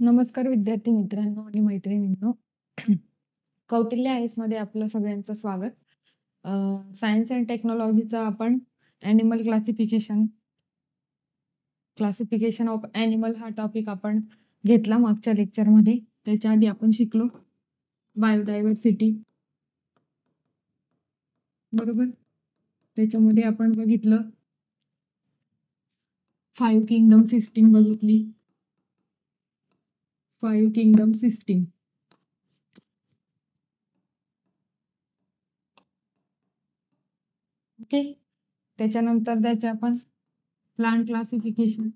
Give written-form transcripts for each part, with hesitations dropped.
नमस्कार विद्यार्थी मित्रांनो आणि मैत्रिणींनो. कौटिल्य आयएस मध्ये आपलं सगळ्यांचं स्वागत. सायन्स अँड टेक्नॉलॉजीचा आपण ॲनिमल क्लासिफिकेशन ऑफ ॲनिमल हा टॉपिक आपण घेतला मागच्या लेक्चरमध्ये. त्याच्या आधी आपण शिकलो बायोडायव्हर्सिटी, बरोबर. त्याच्यामध्ये आपण बघितलं 5 किंगडम सिस्टीम बघितली. 5 किंगडम सिस्टीम. ओके. त्याच्यानंतर त्याचे आपण प्लांट क्लासिफिकेशन,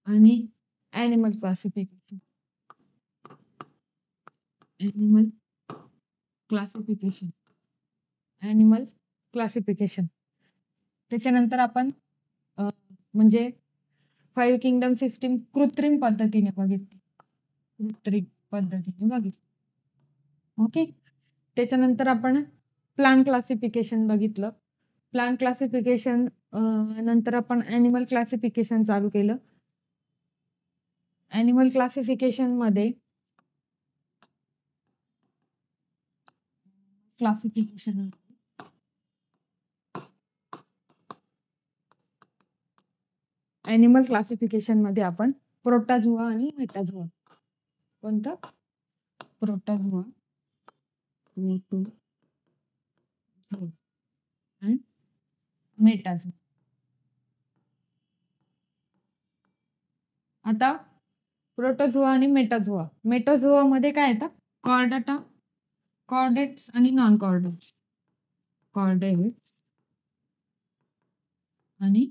आणि ॲनिमल क्लासिफिकेशन. Animal classification. त्याच्यानंतर आपण म्हणजे 5 किंगडम सिस्टीम कृत्रिम पद्धतीने बघितली. ओके. त्याच्यानंतर आपण प्लांट क्लासिफिकेशन बघितलं. प्लांट क्लासिफिकेशन नंतर आपण ॲनिमल क्लासिफिकेशन चालू केलं. ॲनिमल क्लासिफिकेशन मध्ये ॲनिमल क्लासिफिकेशन मध्ये आपण प्रोटोझोआ आणि मेटाझोआ. कोणतं? प्रोटोझोआ आणि मेटाझोआ. आता प्रोटोझोआ आणि मेटाझोआ मध्ये काय येतं? कॉर्डेट्स आणि नॉन कॉर्डेट्स. आणि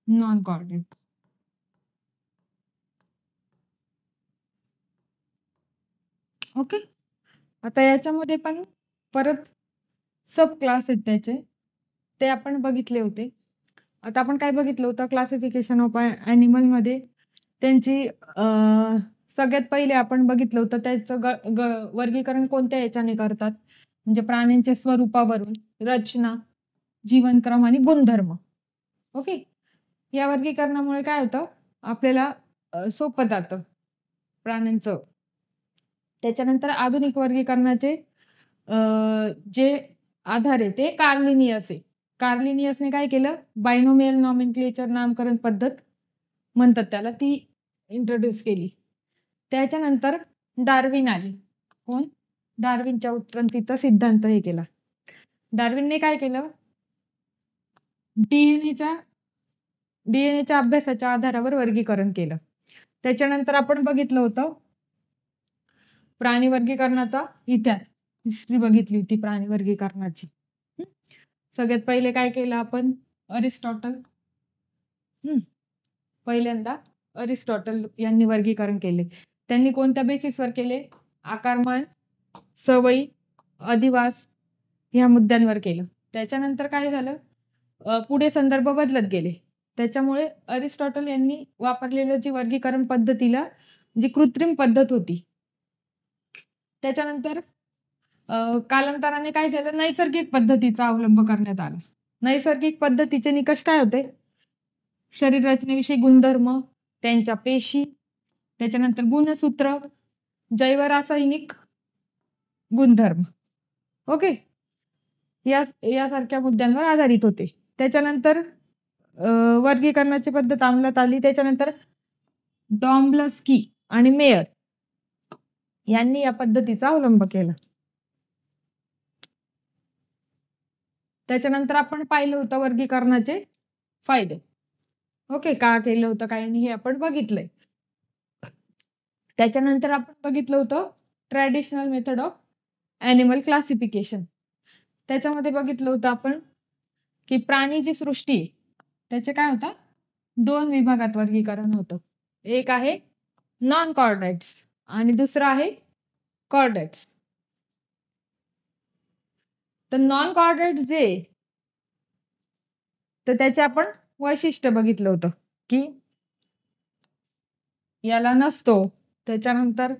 नॉन कॉर्डेट्स. ओके. आता याच्यामध्ये पण परत सब क्लास आहेत त्याचे, ते आपण बघितले होते. आता आपण काय बघितलं होतं? क्लासिफिकेशन ऑफ ॲनिमल मध्ये त्यांची सगळ्यात पहिले आपण बघितलं होतं त्याचं वर्गीकरण कोणत्या याच्याने करतात, म्हणजे प्राण्यांच्या स्वरूपावरून, रचना, जीवनक्रम आणि गुणधर्म. ओके. या वर्गीकरणामुळे काय होतं? आपल्याला सोपं जातं प्राण्यांचं. त्याच्यानंतर आधुनिक वर्गीकरणाचे जे आधार आहे ते कार्लिनियसने काय केलं? बायनोमियल नॉमेनक्लेचर नामकरण पद्धत म्हणतात त्याला, ती इंट्रोड्यूस केली. त्याच्यानंतर डार्विन आली. कोण? डार्विनच्या उत्क्रांतीचा सिद्धांत हे केला. डार्विनने काय केलं? डीएनएच्या अभ्यासाच्या आधारावर वर्गीकरण केलं. त्याच्यानंतर आपण बघितलं होतं प्राणी वर्गीकरणाचा इतिहास, हिस्ट्री बघितली होती प्राणी वर्गीकरणाची. सगळ्यात पहिले काय केलं आपण? पहिल्यांदा अरिस्टॉटल यांनी वर्गीकरण केले. त्यांनी कोणत्या बेसिसवर केले? आकारमान, सवयी, अधिवास ह्या मुद्द्यांवर केलं. त्याच्यानंतर काय झालं? पुढे संदर्भ बदलत गेले. त्याच्यामुळे अरिस्टॉटल यांनी वापरलेलं जी वर्गीकरण पद्धतीला जी कृत्रिम पद्धत होती, त्याच्यानंतर कालांतराने काय झालं? नैसर्गिक पद्धतीचा अवलंब करण्यात आला. नैसर्गिक पद्धतीचे निकष काय होते? शरीर रचनेविषयी गुणधर्म, त्यांच्या पेशी, त्याच्यानंतर गुणसूत्र, जैवरासायनिक गुणधर्म. ओके. यासारख्या मुद्द्यांवर आधारित होते. त्याच्यानंतर वर्गीकरणाची पद्धत अंमलात आली. त्याच्यानंतर डॉम्ब्लस्की आणि मेयर यांनी या पद्धतीचा अवलंब केला. त्याच्यानंतर आपण पाहिलं होतं वर्गीकरणाचे फायदे. ओके. का केलं होतं, काय नाही, हे आपण बघितलंय. त्याच्यानंतर आपण बघितलं होतं traditional method of animal classification. त्याच्यामध्ये बघितलं होतं आपण की प्राणी जी सृष्टी आहे त्याचे काय होतं? 2 विभागात वर्गीकरण होतं. एक आहे नॉन कॉर्डेट्स आणि दुसरं आहे कॉर्डेट्स. तर नॉन कॉर्डेट्स जे तर त्याचे आपण वैशिष्ट्य बघितलं होतं की याला नसतो, त्याच्यानंतर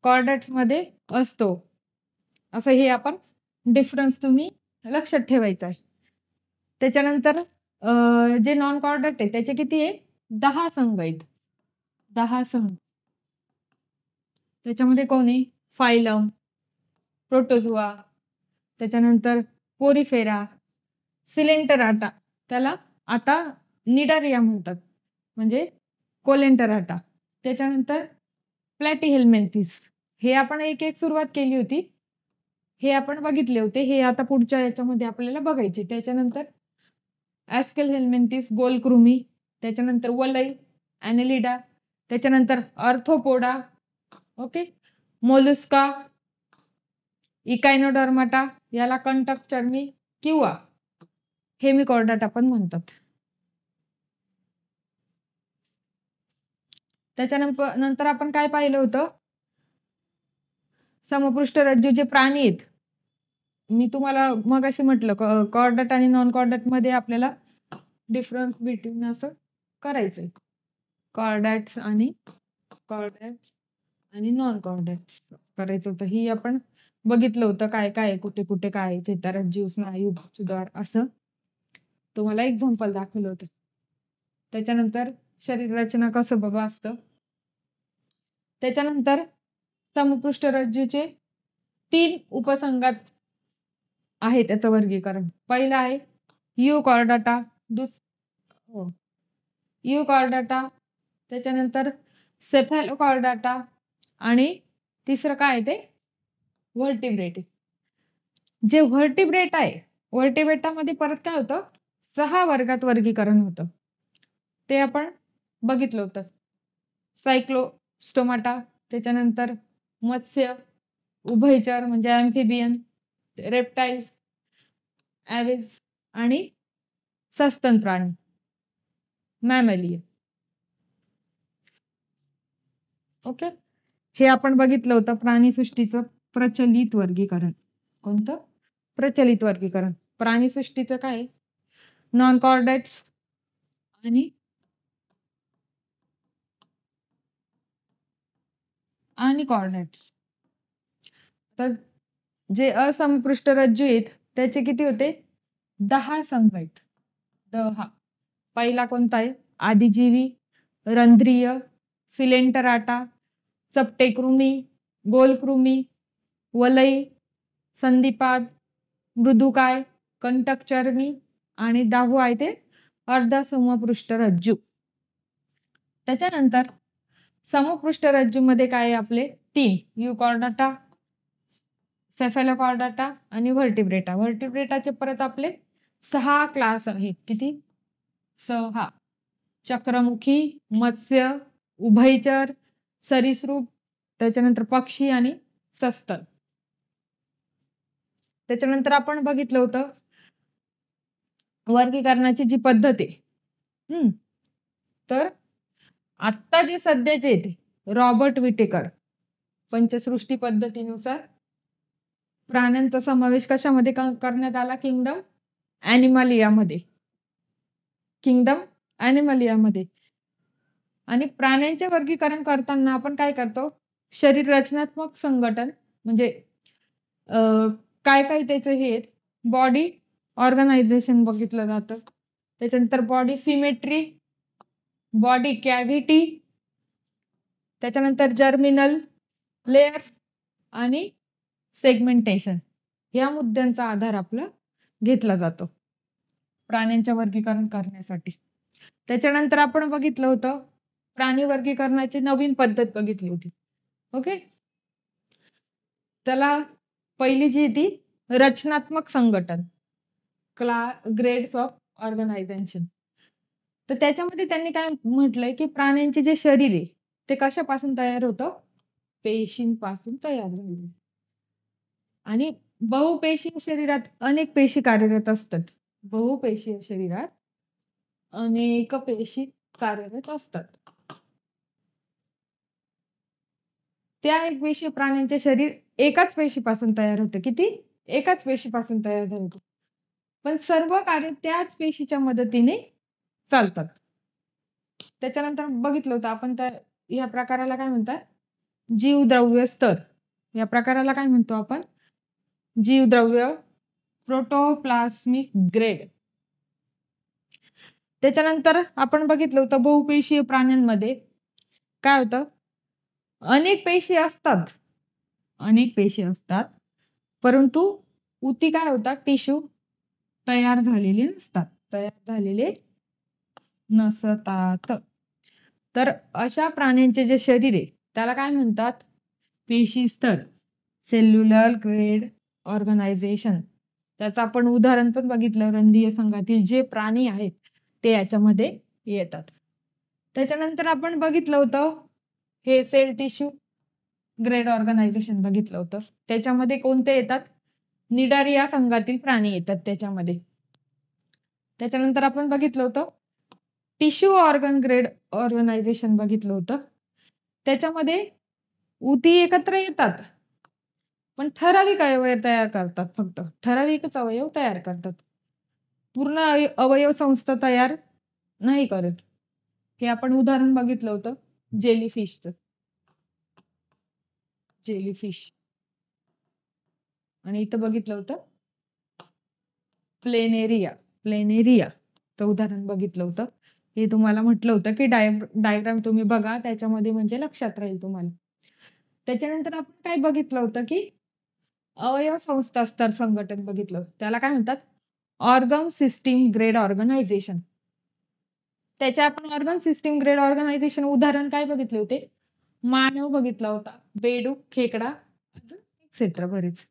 कॉर्डेट्स मध्ये असतो, असं हे आपण डिफरन्स तुम्ही लक्षात ठेवायचा आहे. त्याच्यानंतर जे नॉन कॉर्डेट आहे त्याचे किती आहे? 10 संघ आहेत. 10 संघ. त्याच्यामध्ये कोण आहे? फायलम, प्रोटोझोआ, त्याच्यानंतर पोरिफेरा, सिलेंटराटा, त्याला आता निडारिया म्हणतात, म्हणजे कोलेंटराटा. त्याच्यानंतर प्लॅटीहेल्मिंथिस, हे आपण एक एक सुरुवात केली होती, हे आपण बघितले होते, हे आता पुढच्या याच्यामध्ये आपल्याला बघायचे. त्याच्यानंतर ॲस्केलहेल्मिंथिस, गोलकृमी, त्याच्यानंतर वलई, ॲनेलिडा, त्याच्यानंतर आर्थ्रोपोडा, ओके, मोलुस्का, इकायनोडर्माटा, याला कंटक चर्मी किंवा हेमिकॉर्डाटा पण म्हणतात. त्याच्यानंतर आपण काय पाहिलं होतं? समपृष्ठरज्जू जे प्राणी आहेत, मी तुम्हाला मगाशी म्हटलं कॉर्डेट आणि नॉन कॉर्डेट मध्ये आपल्याला डिफरन्स बिटवीन असं करायचंय. कॉर्डेट्स आणि नॉन कॉर्डेट्स करायचं होतं. ही आपण बघितलं होतं काय काय कुठे कुठे काय चेतारज्जू, स्नायू, सुधार, असं तुम्हाला एक्झाम्पल दाखवलं होतं. त्याच्यानंतर शरीर रचना कसं बघा असतं. त्याच्यानंतर समपृष्ठरज्जूचे 3 उपसंघात आहे त्याचं वर्गीकरण. पहिलं आहे युकॉर्डाटा, युकॉर्डाटा, त्याच्यानंतर सेफॅलोकॉर्डाटा, आणि तिसरं काय ते व्हर्टिब्रेट. जे व्हर्टिब्रेट आहे, व्हर्टिब्रेटामध्ये परत काय होतं? 6 वर्गात वर्गीकरण होतं. ते आपण बघितलं होतं. सायक्लोस्टोमाटा, त्याच्यानंतर मत्स्य, उभयचर म्हणजे ॲम्फिबियन, रेप्टाइल्स, ॲव्हिज, आणि सस्तन प्राणी, मॅमॅलिया. ओके, हे आपण बघितलं होतं प्राणीसृष्टीचं प्रचलित वर्गीकरण. कोणतं? प्रचलित वर्गीकरण. प्राणीसृष्टीचं काय? नॉन कॉर्डेट्स आणि कॉर्डेट्स. तर जे असमपृष्ठरज्जू आहेत त्याचे किती होते? 10 संघ आहेत. 10. पहिला कोणता आहे? आदिजीवी, रंध्रीय, सिलेंटराटा, चपटेकृमी, गोलकृमी, वलई, संधिपाद, मृदुकाय, कंटकचर्मी, आणि 10 आहे ते अर्धसमपृष्ठरज्जू. त्याच्यानंतर समपृष्ठरज्जूमध्ये काय आहे आपले? 3, युकॉर्डाटा, सेफॅलोकॉर्डाटा आणि व्हर्टिब्रेटा. व्हर्टिब्रेटाचे परत आपले 6 क्लास आहेत. किती? 6. चक्रमुखी, मत्स्य, उभयचर, सरीसृप, त्याच्यानंतर पक्षी आणि सस्तन. त्याच्यानंतर आपण बघितलं होतं वर्गीकरणाची जी पद्धत आहे. तर आत्ता जे सध्याचे येते रॉबर्ट विटेकर पंचसृष्टी पद्धतीनुसार प्राण्यांचा समावेश कशामध्ये करण्यात आला? किंगडम ॲनिमलियामध्ये. आणि प्राण्यांचे वर्गीकरण करताना आपण काय करतो? शरीर रचनात्मक संघटन, म्हणजे काय काय त्याचे हे बॉडी ऑर्गनायझेशन बघितलं जातं. त्याच्यानंतर बॉडी सिमेट्री, बॉडी कॅव्हिटी, त्याच्यानंतर जर्मिनल लेयर्स आणि सेगमेंटेशन, या मुद्द्यांचा आधार आपला घेतला जातो प्राण्यांचे वर्गीकरण करण्यासाठी. त्याच्यानंतर आपण बघितलं होतं प्राणी वर्गीकरणाची नवीन पद्धत बघितली होती. ओके, त्याला पहिली जी ती रचनात्मक संघटन, ग्रेड्स ऑफ ऑर्गनायझेशन. तर त्याच्यामध्ये त्यांनी काय म्हटलंय की प्राण्यांचे जे शरीर आहे ते कशापासून तयार होतं? पेशींपासून तयार झाले. आणि बहुपेशीय शरीरात अनेक पेशी कार्यरत असतात. बहुपेशीय शरीरात अनेक पेशी कार्यरत असतात. त्या एक पेशी प्राण्यांचे शरीर एकाच पेशीपासून तयार होते. किती? एकाच पेशीपासून तयार झाले. पण सर्व कार्य त्याच पेशीच्या मदतीने चालतात. त्याच्यानंतर बघितलं होतं आपण त्या या प्रकाराला काय म्हणतात? जीवद्रव्य स्तर. या प्रकाराला काय म्हणतो आपण? जीवद्रव्य प्रोटोप्लास्मिक ग्रेड. त्याच्यानंतर आपण बघितलं होतं बहुपेशीय प्राण्यांमध्ये काय होतं, अनेक पेशी असतात, परंतु उती काय होतात, टिश्यू तयार झालेले नसतात. तर अशा प्राण्यांचे जे शरीर आहे त्याला काय म्हणतात, पेशी स्तर, सेल्युलर ग्रेड ऑर्गनायझेशन. त्याचं आपण उदाहरण पण बघितलं, रंध्रीय संघातील जे प्राणी आहेत ते याच्यामध्ये येतात. त्याच्यानंतर आपण बघितलं होतं हे सेल टिश्यू ग्रेड ऑर्गनायझेशन बघितलं होतं. त्याच्यामध्ये कोणते येतात, निडारिया संघातील प्राणी येतात त्याच्यामध्ये. त्याच्यानंतर आपण बघितलं होतं टिश्यू ऑर्गन ग्रेड ऑर्गनायझेशन बघितलं होतं. त्याच्यामध्ये उती एकत्र येतात पण ठराविक अवयव तयार करतात, फक्त ठराविकच अवयव तयार करतात, पूर्ण अवयव संस्था तयार नाही करत. हे आपण उदाहरण बघितलं होतं जेलीफिशचं. आणि इथं बघितलं होतं प्लेनेरियाचं उदाहरण बघितलं होतं. हे तुम्हाला म्हटलं होतं की डायग्राम तुम्ही बघा, त्याच्यामध्ये म्हणजे लक्षात राहील तुम्हाला. त्याच्यानंतर आपण काय बघितलं होतं की अवयव संस्था स्तर संघटन बघितलं, त्याला काय म्हणतात, ऑर्गन सिस्टीम ग्रेड ऑर्गनायझेशन. त्याच्या आपण ऑर्गन सिस्टीम ग्रेड ऑर्गनायझेशन उदाहरण काय बघितले होते, मानव बघितला होता, बेडूक, खेकडा, एक्सेट्रा बरेच.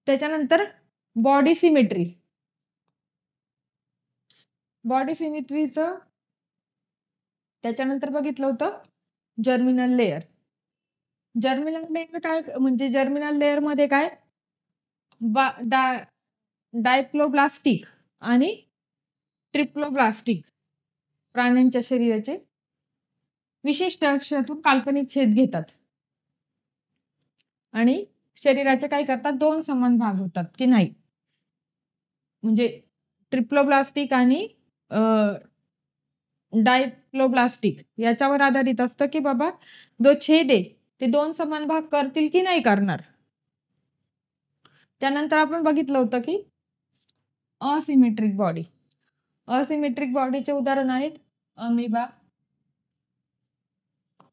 त्याच्यानंतर बॉडी सिमेट्रीचं त्याच्यानंतर बघितलं होतं जर्मिनल लेअर. काय म्हणजे जर्मिनल लेअर मध्ये काय, डायप्लोब्लास्टिक आणि ट्रिप्लोब्लास्टिक प्राण्यांच्या शरीराचे विशिष्ट अक्षातून काल्पनिक छेद घेतात आणि शरीराचे काय करतात, दोन समान भाग होतात की नाही. म्हणजे ट्रिप्लोब्लास्टिक आणि डायप्लोब्लास्टिक याच्यावर आधारित असतं की बाबा जो छेद आहे ते दोन समान भाग करतील की नाही करणार. त्यानंतर आपण बघितलं होतं की असिमेट्रिक बॉडीचे उदाहरण आहेत अमिबा,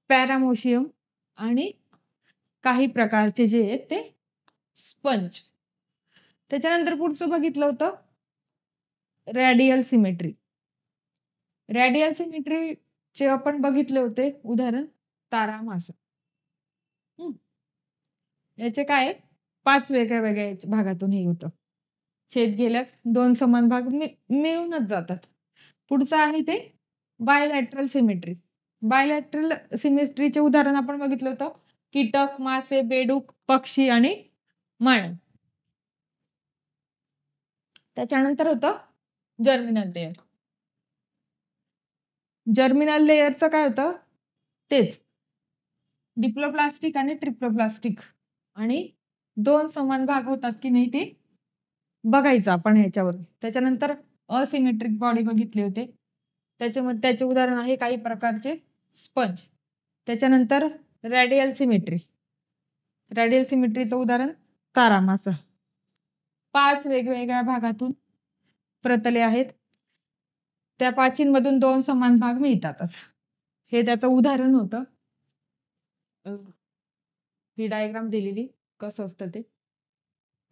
पॅरामोशियम आणि काही प्रकारचे जे आहेत ते स्पंज. त्याच्यानंतर पुढचं बघितलं होतं रॅडियल सिमेट्रीचे आपण बघितले होते उदाहरण तारा मासा. याचे काय 5 वेगळ्या वेगळ्या भागातून हे होतं, छेद गेल्यास दोन समान भाग मिळूनच जातात. पुढचं आहे ते बायलॅटरल सिमेट्रीचे उदाहरण आपण बघितलं होतं कीटक, मासे, बेडूक, पक्षी आणि मानव. त्याच्यानंतर होतं जर्मिनल लेअरचं काय होतं, तेच डिप्लोप्लास्टिक आणि ट्रिप्लोप्लास्टिक आणि दोन समान भाग होतात की नाही ते बघायचं आपण ह्याच्यावर. त्याच्यानंतर असिमेट्रिक बॉडी बघितले होते, त्याच्यामध्ये त्याचे उदाहरण आहे काही प्रकारचे स्पंज. त्याच्यानंतर रॅडियल सिमेट्रीचं उदाहरण तारा मासा. 5 वेगवेगळ्या भागातून प्रतले आहेत, त्या पाचींमधून दोन समान भाग मिळतातच. हे त्याचं उदाहरण होतं. ही डायग्राम दिलेली कसं असतं ते.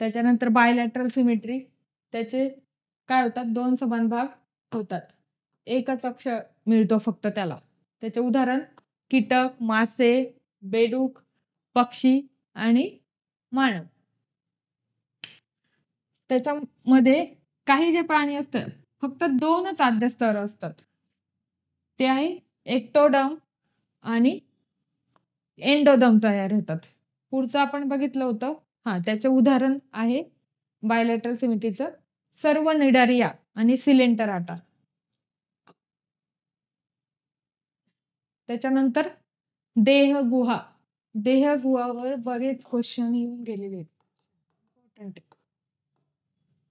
त्याच्यानंतर बायलॅटरल सिमेट्री, त्याचे काय होतात, दोन समान भाग होतात, एकच अक्ष मिळतो फक्त त्याला. त्याचे उदाहरण कीटक, मासे, बेडूक, पक्षी आणि मानव. त्याच्यामध्ये काही जे प्राणी असतात फक्त दोनच आद्य स्तर असतात, ते आहे एक्टोडर्म आणि एंडोडर्म तयार होतात. पुढचं आपण बघितलं होतं, त्याचे उदाहरण आहे बायलॅटरल सिमेट्रीचं सर्व निडारिया आणि सिलेंटराटा. त्याच्यानंतर देहगुहावर बरेच क्वेश्चन येऊन गेलेले आहेत.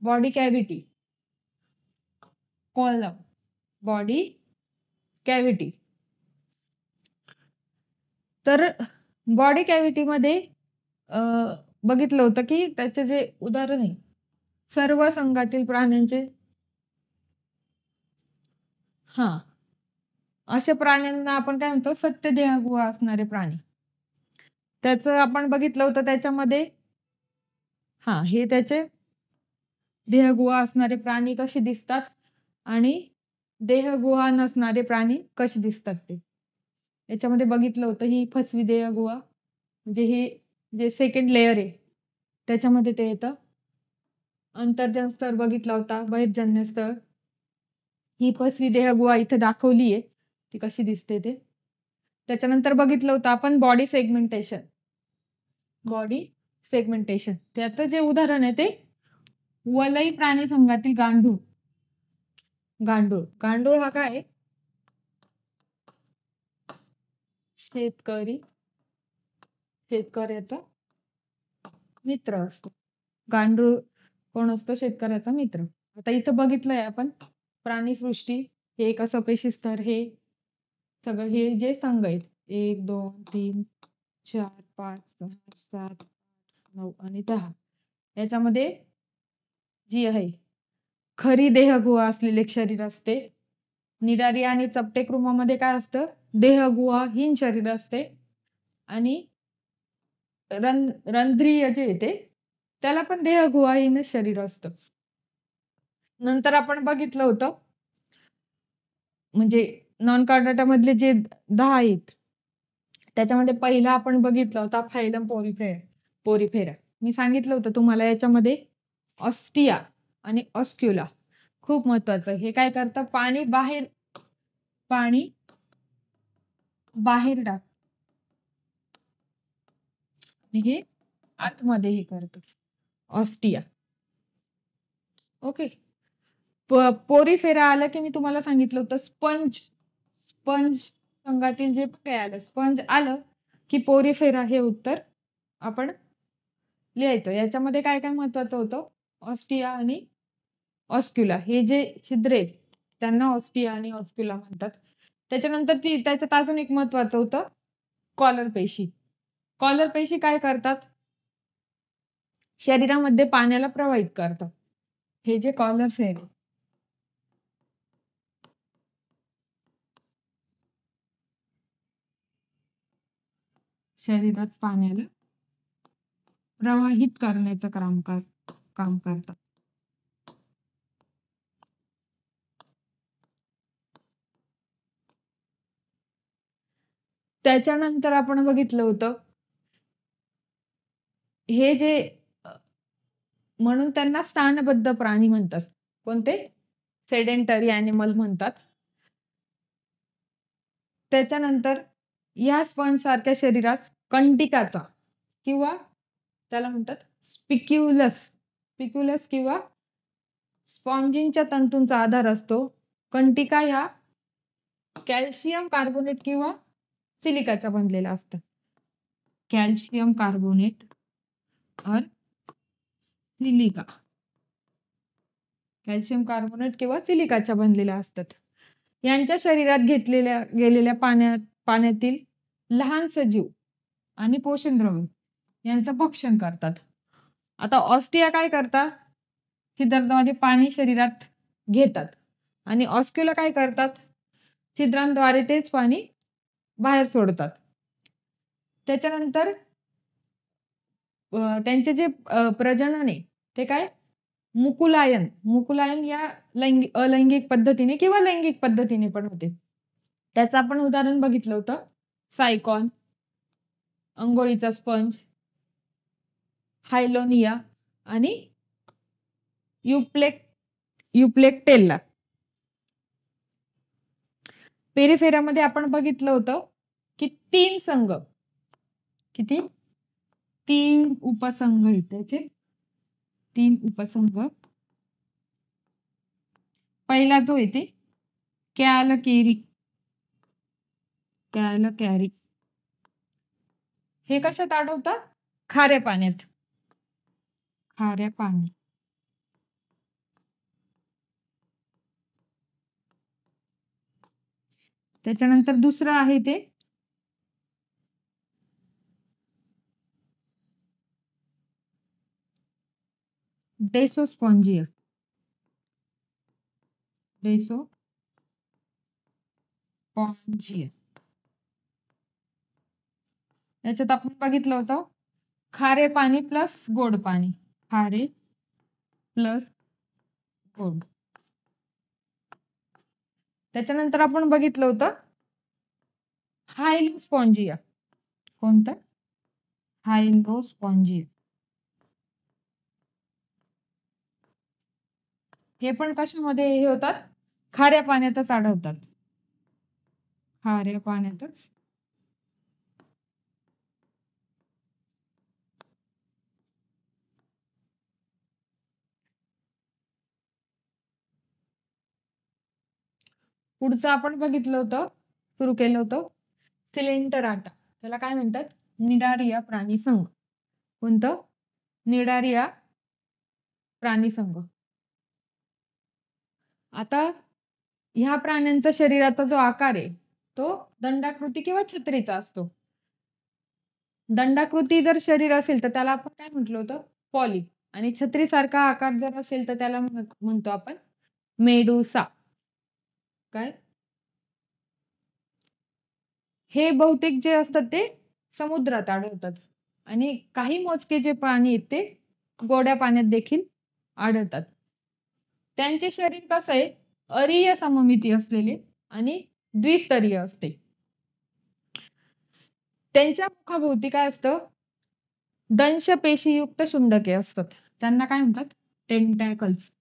Body cavity, body cavity. तर बॉडी कॅव्हिटीमध्ये बघितलं होतं की त्याचे जे उदाहरण आहे सर्व संघातील प्राण्यांचे हा, अशा प्राण्यांना आपण काय म्हणतो, सत्य देहगुहा असणारे प्राणी. त्याचं आपण बघितलं होतं त्याच्यामध्ये. हा, हे त्याचे देहगुहा असणारे प्राणी कसे दिसतात आणि देहगुहा नसणारे प्राणी कसे दिसतात ते याच्यामध्ये बघितलं होतं. ही फसवी देहगुहा म्हणजे हे जे सेकंड लेयर आहे त्याच्यामध्ये ते येतं. अंतर्जन स्तर बघितला होता, बहिर्जन्य स्तर. ही फसवी देहगुहा इथे दाखवली आहे, ती कशी दिसते ते. त्याच्यानंतर बघितलं होतं आपण बॉडी सेगमेंटेशन. बॉडी सेगमेंटेशन त्याचं जे उदाहरण आहे ते वलई प्राणी संघातील गांडूळ. गांडूळ हा काय, शेतकऱ्याचा मित्र असतो. गांडूळ कोण असतो, शेतकऱ्याचा मित्र. आता इथं बघितलंय आपण प्राणीसृष्टी, हे कसं पेशी स्तर, हे सगळं हे जे संघ आहेत 1 2 3 4 5 6 7 9 आणि 10 याच्यामध्ये जी आहे खरी देहगुहा असलेले शरीर असते. निडारी आणि चपटेकृमामध्ये काय असतं, देहगुहाहीन शरीर असते आणि रंध्रीय जे येते त्याला पण देहगुहाहीन शरीर असतं. नंतर आपण बघितलं होतं म्हणजे नॉन कॉर्डेटा मधले जे 10 आहेत त्याच्यामध्ये पहिला आपण बघितला होता फायलम पोरिफेरा. मी सांगितलं होतं तुम्हाला याच्यामध्ये ऑस्टिया आणि ऑस्क्युला खूप महत्वाचं. हे काय करतं, पाणी बाहेर टाक हे आतमध्ये हे करतं ऑस्टिया. ओके. पोरिफेरा आलं की मी तुम्हाला सांगितलं होतं स्पंज संघातील जे काय आलं, स्पंज आलं की पोरिफेरा हे उत्तर आपण लिहायचं. याच्यामध्ये काय काय महत्वाचं होतं, ऑस्टिया आणि ऑस्क्युला हे जे छिद्र आहेत त्यांना ऑस्टिया आणि ऑस्क्युला म्हणतात. त्याच्यानंतर त्याच्यात अजून एक महत्वाचं होतं कॉलर पेशी. कॉलर पेशी काय करतात, शरीरामध्ये पाण्याला प्रवाहित करतात. हे जे कॉलर्स आहेत शरीरात पाण्याला प्रवाहित करण्याचं काम करतात. त्याच्यानंतर आपण बघितलं होतं हे जे म्हणून त्यांना स्थानबद्ध प्राणी म्हणतात. कोणते, सेडेंटरी ॲनिमल म्हणतात. त्याच्यानंतर या स्पंज सारख्या शरीरास कंटिकाचा किंवा त्याला म्हणतात स्पिक्युलस किंवा स्पॉन्जिनच्या तंतूंचा आधार असतो. कंटिका ह्या कॅल्शियम कार्बोनेट किंवा सिलिकाच्या बनलेल्या असतात. कॅल्शियम कार्बोनेट और सिलिका, कॅल्शियम कार्बोनेट किंवा सिलिकाच्या बनलेल्या असतात. यांच्या शरीरात गेलेल्या पाण्यातील लहान सजीव आणि पोषण द्रव्य यांचं भक्षण करतात. आता ऑस्टिया काय करतात, छिद्रांद्वारे पाणी शरीरात घेतात आणि ऑस्क्युला काय करतात, छिद्रांद्वारे तेच पाणी बाहेर सोडतात. त्याच्यानंतर त्यांचे जे प्रजनन आहे ते काय, मुकुलायन या अलैंगिक पद्धतीने किंवा लैंगिक पद्धतीने पण होते. त्याचं आपण उदाहरण बघितलं होतं, सायकॉन, अंघोळीचा स्पंज, हायलोनिया आणि युप्लेक्टेल्ला. पेरिफेरामध्ये आपण बघितलं होतं की 3 संघ, किती, 3 उपसंघ आहेत त्याचे, 3 उपसंघ. पहिला जो येते कॅलकॅरी, हे कशात आढळतात, खाऱ्या पाण्यात. त्याच्यानंतर दुसरं आहे ते डेसोस्पॉन्जिया. स्पॉन्जिया. याच्यात आपण बघितलं होतं खारे पाणी प्लस गोड पाणी. खारे प्लस गोड. त्याच्यानंतर आपण बघितलं होतं हायलोस्पॉन्जिया. कोणतं? हायलोस्पॉन्जिया. हे पण कशामध्ये हे होतात? खाऱ्या पाण्यातच आढळतात. खाऱ्या पाण्यातच पुढचं आपण बघितलं होतं, सुरू केलं होतं सिलेंटराटा. त्याला काय म्हणतात? निडारिया प्राणी संघ. कोणतं? निडारिया प्राणी संघ. आता ह्या प्राण्यांचा शरीराचा जो आकार आहे तो दंडाकृती किंवा छत्रीचा असतो. दंडाकृती जर शरीर असेल तर त्याला आपण काय म्हटलं होतं? पॉलिप. आणि छत्रीसारखा आकार जर असेल तर त्याला म्हणतो आपण मेडुसा. काय? हे बहुतेक जे असतात ते समुद्रात आढळतात आणि काही मोजके जे प्राणी आहेत ते गोड्या पाण्यात देखील आढळतात. त्यांचे शरीर कसं आहे? अरीय सममिती असलेले आणि द्विस्तरीय असते. त्यांच्या मुखाभोवती काय असतं? दंशपेशीयुक्त शुंडके असतात. त्यांना काय म्हणतात? टेंटॅकल्स.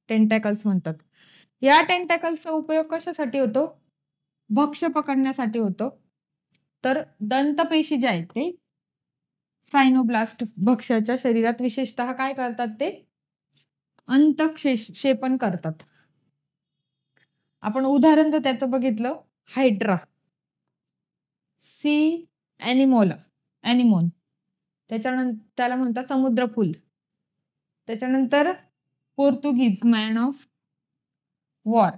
टेंटॅकल्स म्हणतात. या टेंटॅकल्सचा उपयोग कशासाठी होतो? भक्ष्य पकडण्यासाठी होतो. तर दंतपेशी जे आहेत ते सायनोब्लास्ट भक्ष्याच्या शरीरात विशेषतः काय करतात? ते अंतःक्षेपण करतात. आपण उदाहरण जर त्याचं बघितलं, हायड्रा, सी ॲनिमोन. त्याच्यानंतर त्याला म्हणतात समुद्रफूल. त्याच्यानंतर पोर्तुगीज मॅन ऑफ वॉर,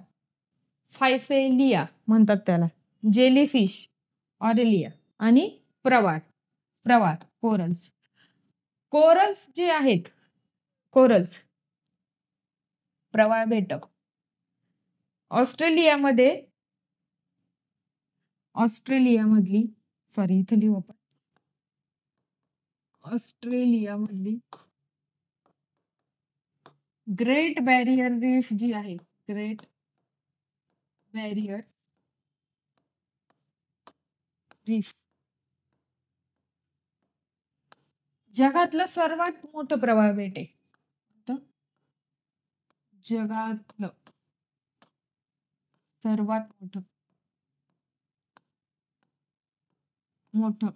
फायफेलिया म्हणतात त्याला, जेलीफिश ऑरेलिया आणि प्रवाळ कोरल्स. कोरल्स जे आहेत, कोरल्स प्रवाळ बेटक ऑस्ट्रेलियामधली ग्रेट बॅरियर रीफ जी आहे, ग्रेट बॅरियर रीफ जगातलं सर्वात मोठं प्रवाळ बेट आहे. जगातलं सर्वात मोठं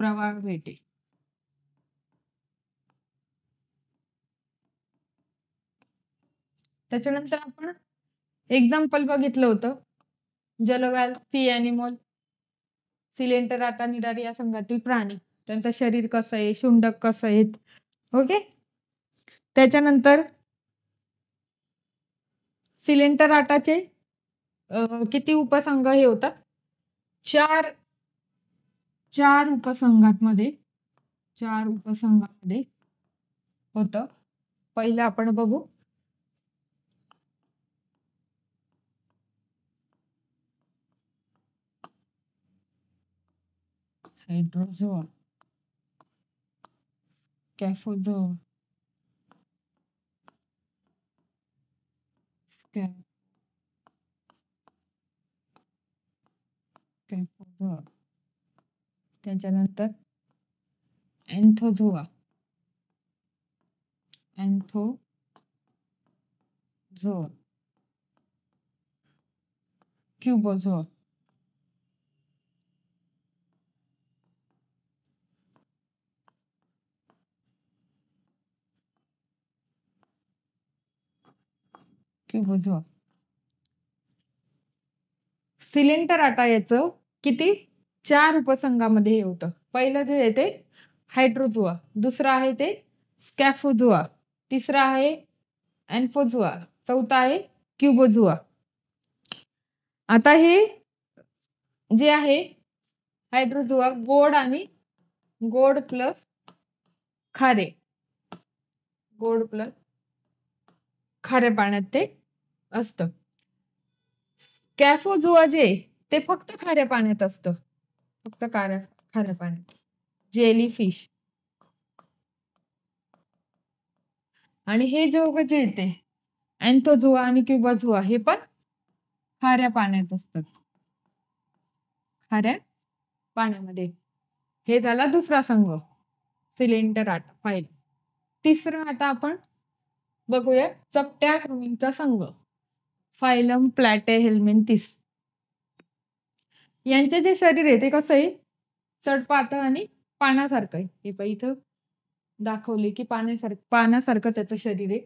प्रवाळ बेट आहे. त्याच्यानंतर आपण एक्झाम्पल बघितलं होतं जलव्याल, सी ॲनिमल, सिलेंटराटा, निडारी या संघातील प्राणी. त्यांचं शरीर कसं आहे, शुंडक कसं आहेत. ओके. त्याच्यानंतर सिलेंटराटाचे किती उपसंघ हे होतात? चार उपसंघांमध्ये होतं. पहिलं आपण बघू हायड्रोझोआ, स्कॅफोझोआ, त्याच्यानंतर अँथोझोआ, क्युबोझोआ, सिलेंटराटा याचं किती? 4 उपसंघामध्ये हे होतं. पहिलं जे आहे ते हायड्रोझोआ, दुसरं आहे ते स्कॅफोझोआ, तिसरं आहे अँथोझोआ, चौथा आहे क्युबोझोआ. आता हे जे आहे हायड्रोझोआ गोड प्लस खारे पाण्यात ते असतं. कॅफोझोआ जे ते फक्त खाऱ्या पाण्यात असतं, फक्त खाऱ्या पाण्यात. जेलीफिश. आणि हे जे येते अँथोझोआ आणि क्युबाझोआ हे पण खाऱ्या पाण्यात असतात, खाऱ्या पाण्यामध्ये. हे झाला दुसरा संघ, सिलेंडर फाईल. तिसरा आता आपण बघूया चपट्या कृमींचा संघ, फायलम प्लॅटेहेल्मिंथिस. यांचे जे शरीर आहे ते कसं आहे, चढपातळ आणि पाण्यासारखं आहे. हे पण इथं दाखवले की पाण्यासारखं त्याचं शरीर आहे,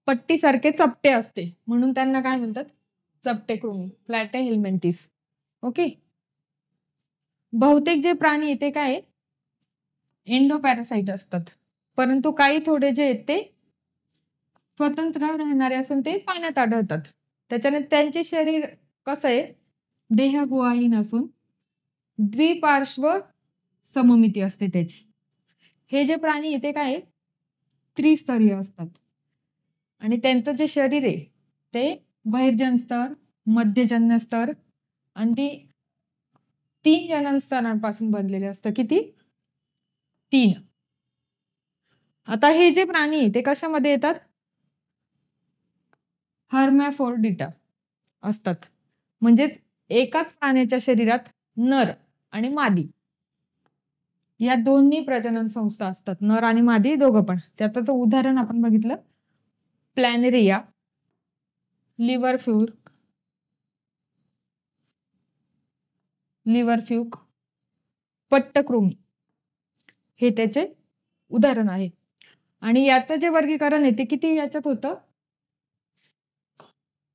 पट्टीसारखे चपटे असते, म्हणून त्यांना काय म्हणतात, चपटे कृमी, प्लॅटेहेल्मिंथिस. ओके. बहुतेक जे प्राणी आहे ते काय एंडोपॅरासाइट असतात, परंतु काही थोडे जे आहेत ते स्वतंत्र राहणारे असून ते पाण्यात आढळतात. त्याच्याने त्यांचे शरीर कसं आहे, देहगुहाहीन असून द्विपार्श्व सममिती असते त्याची. हे जे प्राणी आहे ते काय त्रिस्तरीय असतात आणि त्यांचं जे शरीर आहे ते बहिर्जन स्तर, मध्यजन्य स्तर आणि ती 3 जनन स्तरांपासून बनलेले असतं. किती? 3. आता हे जे प्राणी आहे ते कशामध्ये येतात, हर्मॅफ्रोडिटा असतात. म्हणजेच एकाच प्राण्याच्या शरीरात नर आणि मादी या दोन्ही प्रजनन संस्था असतात, नर आणि मादी दोघं पण. त्याचं उदाहरण आपण बघितलं, प्लॅनेरिया, लिव्हरफ्यूक, पट्टकृमी हे त्याचे उदाहरण आहे. आणि याचं जे वर्गीकरण आहे ते किती याच्यात होतं,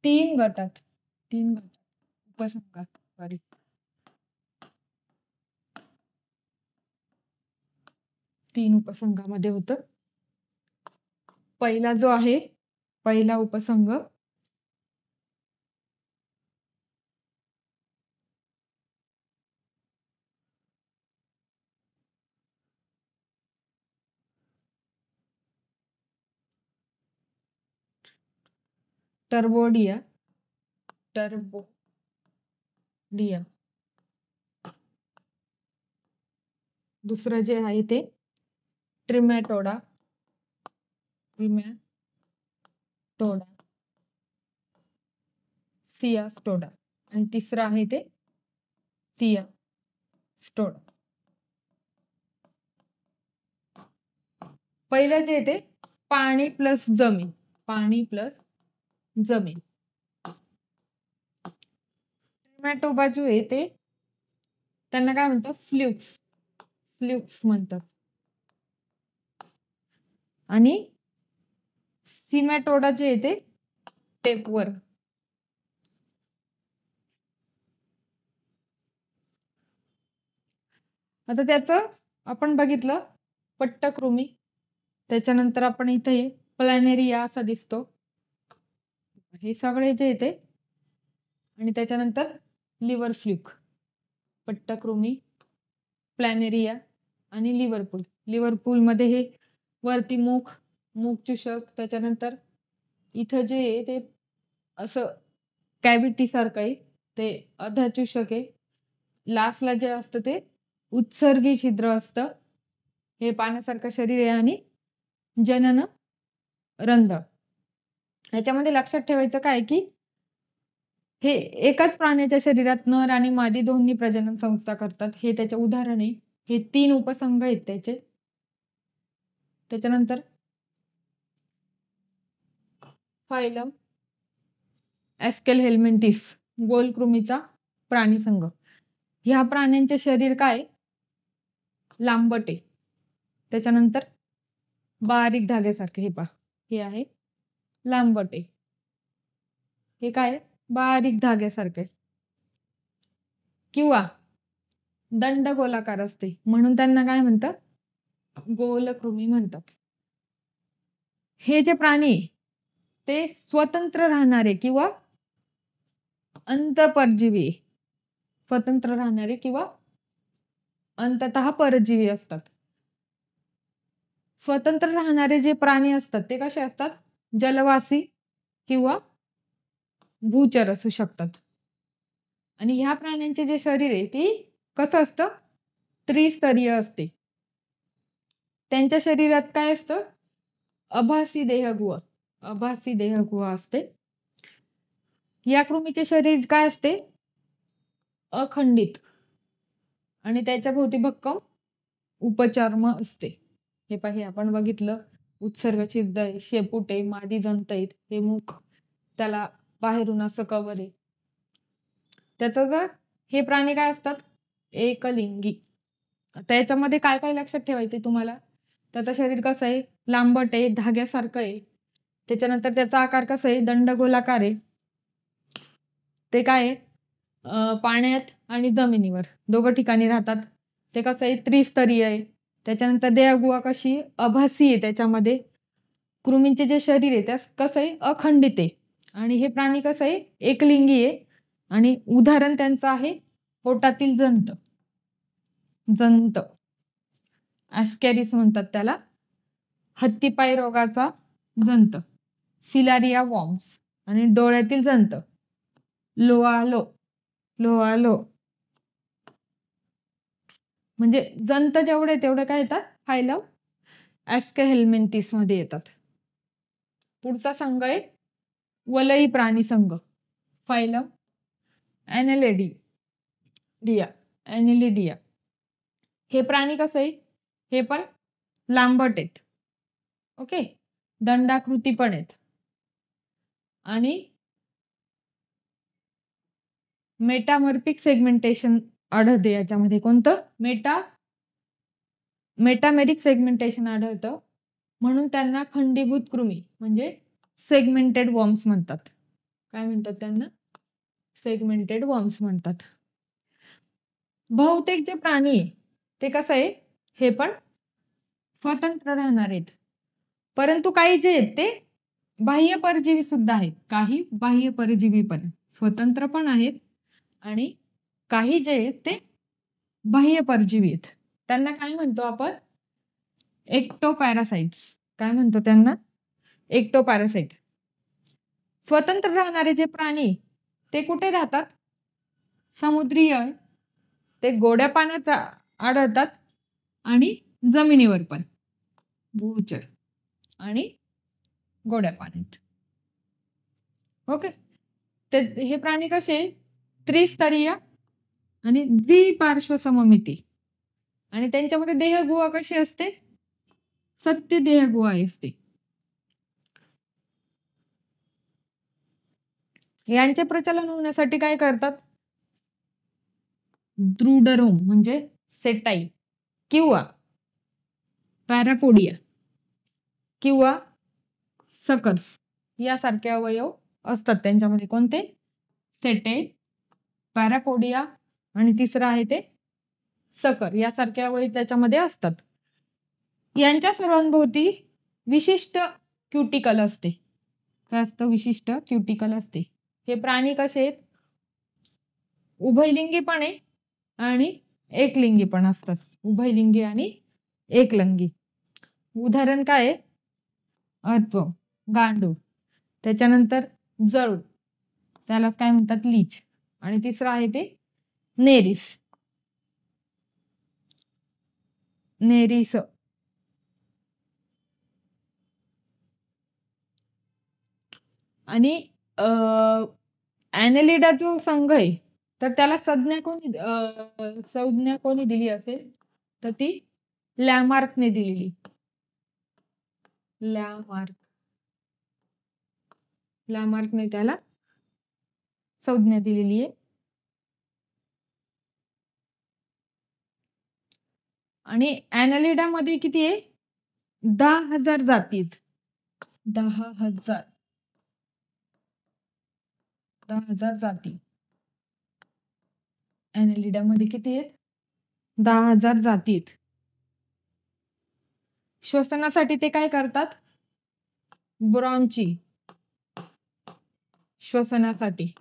3 गटात, उपसंघात, सॉरी 3 उपसंघामध्ये होतं. पहिला जो आहे, पहिला उपसंघ टर्बोडिया. दुसरं जे आहे ते ट्रिमॅटोडा, सियास्टोडा आणि तिसरं आहे ते सियास्टोडा. पहिलं जे ते पाणी प्लस जमीन, ट्रिमॅटोबा जो आहे ते त्यांना काय म्हणतात, फ्ल्युक्स म्हणतात. आणि सिमॅटोडा जे आहे ते टेपवर. आता त्याचं आपण बघितलं पट्टकृमी, त्याच्यानंतर आपण इथे प्लॅनेरिया असा दिसतो, हे सगळे जे येते. आणि त्याच्यानंतर लिव्हरफ्ल्यूक, पट्टकृमी, प्लॅनेरिया आणि लिव्हरपूल मध्ये हे वरती मुख चुषक, त्याच्यानंतर इथं जे आहे ते असं कॅव्हिटी सारखं आहे ते अधचुषक आहे. लास्टला जे असतं ते उत्सर्गी छिद्र असतं, हे पाण्यासारखं शरीर आहे. आणि जनन रंध्र. ह्याच्यामध्ये लक्षात ठेवायचं काय की हे एकाच प्राण्याच्या शरीरात नर आणि मादी दोन्ही प्रजनन संस्था करतात, हे त्याचे उदाहरण आहे. हे 3 उपसंघ आहेत त्याचे. त्याच्यानंतर फायलम ॲस्केलहेल्मिंथिस, गोलकृमीचा प्राणी संघ. ह्या प्राण्यांचे शरीर काय लांबट आहे, त्याच्यानंतर बारीक धाग्यासारखे. हे पहा, हे आहे लांबट आहे, हे काय बारीक धाग्यासारखे, किंवा दंडगोलाकार असते, म्हणून त्यांना काय म्हणतात, गोलकृमी म्हणतात. हे जे प्राणी ते स्वतंत्र राहणारे किंवा अंतःपरजीवी, स्वतंत्र राहणारे किंवा अंततः परजीवी असतात. स्वतंत्र राहणारे जे प्राणी असतात ते कसे असतात, जलवासी किंवा भूचर असू शकतात. आणि ह्या प्राण्यांचे जे शरीर आहे ते कसं असतं, त्रिस्तरीय असते. त्यांच्या शरीरात काय असतं, आभासी देहगुहा, आभासी देहगुहा असते. या कृमीचे शरीर काय असते, अखंडित, आणि त्याच्या भोवती भक्कम उपचर्म असते. हे पाही आपण बघितलं, उत्सर्ग छिद्र आहे, शेपूट आहे, मादी दंत आहेत, हे मुख, त्याला बाहेरून असं कवर आहे. त्याचं जर हे प्राणी काय असतात, एकलिंगी. आता याच्यामध्ये काय काय लक्षात ठेवायचे तुम्हाला, त्याचं शरीर कसं आहे, लांबट आहे, धाग्यासारखं आहे. त्याच्यानंतर त्याचा आकार कसा आहे, दंडगोलाकार आहे. ते काय आहे, पाण्यात आणि जमिनीवर दोघं ठिकाणी राहतात. ते कसं आहे, त्रिस्तरीय आहे. त्याच्यानंतर देहगुहा कशी आभासी आहे, त्याच्यामध्ये कृमींचे जे शरीर आहे त्यास कसं आहे, अखंडित आहे. आणि हे प्राणी कसं आहे, एकलिंगी आहे. आणि उदाहरण त्यांचं आहे पोटातील जंत, जंत ॲस्कॅरिस म्हणतात त्याला, हत्तीपाय रोगाचा जंत फिलारिया वॉर्म्स, आणि डोळ्यातील जंत लोआलो, लोआलो. म्हणजे जंत जेवढे तेवढे काय येतात, फायलम ॲस्केहेल्मिंथिस मध्ये येतात. पुढचा संघ आहे वलयी प्राणी संघ, फायलम ॲनेलिडिया, ॲनेलिडिया. हे प्राणी कसं आहे, हे पण लांबट आहेत, ओके, दंडाकृती पण आहेत. आणि मेटामॉर्फिक सेगमेंटेशन आढळते याच्यामध्ये. कोणतं, मेटामेरिक सेगमेंटेशन आढळतं, म्हणून त्यांना खंडीभूत कृमी म्हणजे सेगमेंटेड वॉर्म्स म्हणतात. काय म्हणतात त्यांना, सेगमेंटेड वॉर्म्स म्हणतात. बहुतेक जे प्राणी आहे ते कसं आहे, हे पण स्वतंत्र राहणार आहेत. परंतु काही जे आहेत ते बाह्य परजीवी सुद्धा आहेत. काही बाह्य परजीवी पण स्वतंत्र पण आहेत, आणि काही जे आहेत ते बाह्य परजीवी आहेत. त्यांना काय म्हणतो आपण, एक्टोपॅरासाइट्स. काय म्हणतो त्यांना, एक्टोपॅरासाइट. स्वतंत्र राहणारे जे प्राणी ते कुठे राहतात, समुद्रीय, ते गोड्या पाण्यात आढळतात, आणि जमिनीवर पण, भूचर आणि गोड्या पाण्यात. ओके. ते हे प्राणी कसे, त्रिस्तरीय आणि द्विपार्श्व सममिती, आणि त्यांच्यामध्ये देहगुहा कशी असते, सत्य देहगुहा असते. यांचे प्रचलन होण्यासाठी काय करतात, द्रुडरोम म्हणजे सेटाई किंवा पॅरापोडिया किंवा सकर्स यासारखे अवयव असतात त्यांच्यामध्ये. कोणते, सेटे, पॅरापोडिया, आणि तिसरं आहे ते सकर, यासारखे अवयव त्याच्यामध्ये असतात. यांच्या सर्वांभोवती विशिष्ट क्युटिकल असते. काय असतं, विशिष्ट क्युटिकल असते. हे प्राणी कसे आहेत, उभयलिंगी पण आहे आणि एकलिंगी पण असतात. उभयलिंगी आणि एकलिंगी. उदाहरण काय आहे, अत्व, गांडूळ, त्याच्यानंतर जळू, त्याला काय म्हणतात, लीच, आणि तिसरं आहे ते नेरिस, नेरिस. आणि ॲनेलिडा जो संघ आहे तर त्याला संज्ञा कोणी दिली असेल, तर ती लॅमार्कने दिलेली. लॅमार्कने त्याला संज्ञा दिलेली आहे. आणि ॲनेलिडा मध्ये किती आहे, 10,000 जाती आहेत. 10,000 जाती. ॲनेलिडा मध्ये किती आहेत, 10,000 जाती आहेत. श्वसनासाठी ते काय करतात, ब्रॉन्ची, श्वसनासाठी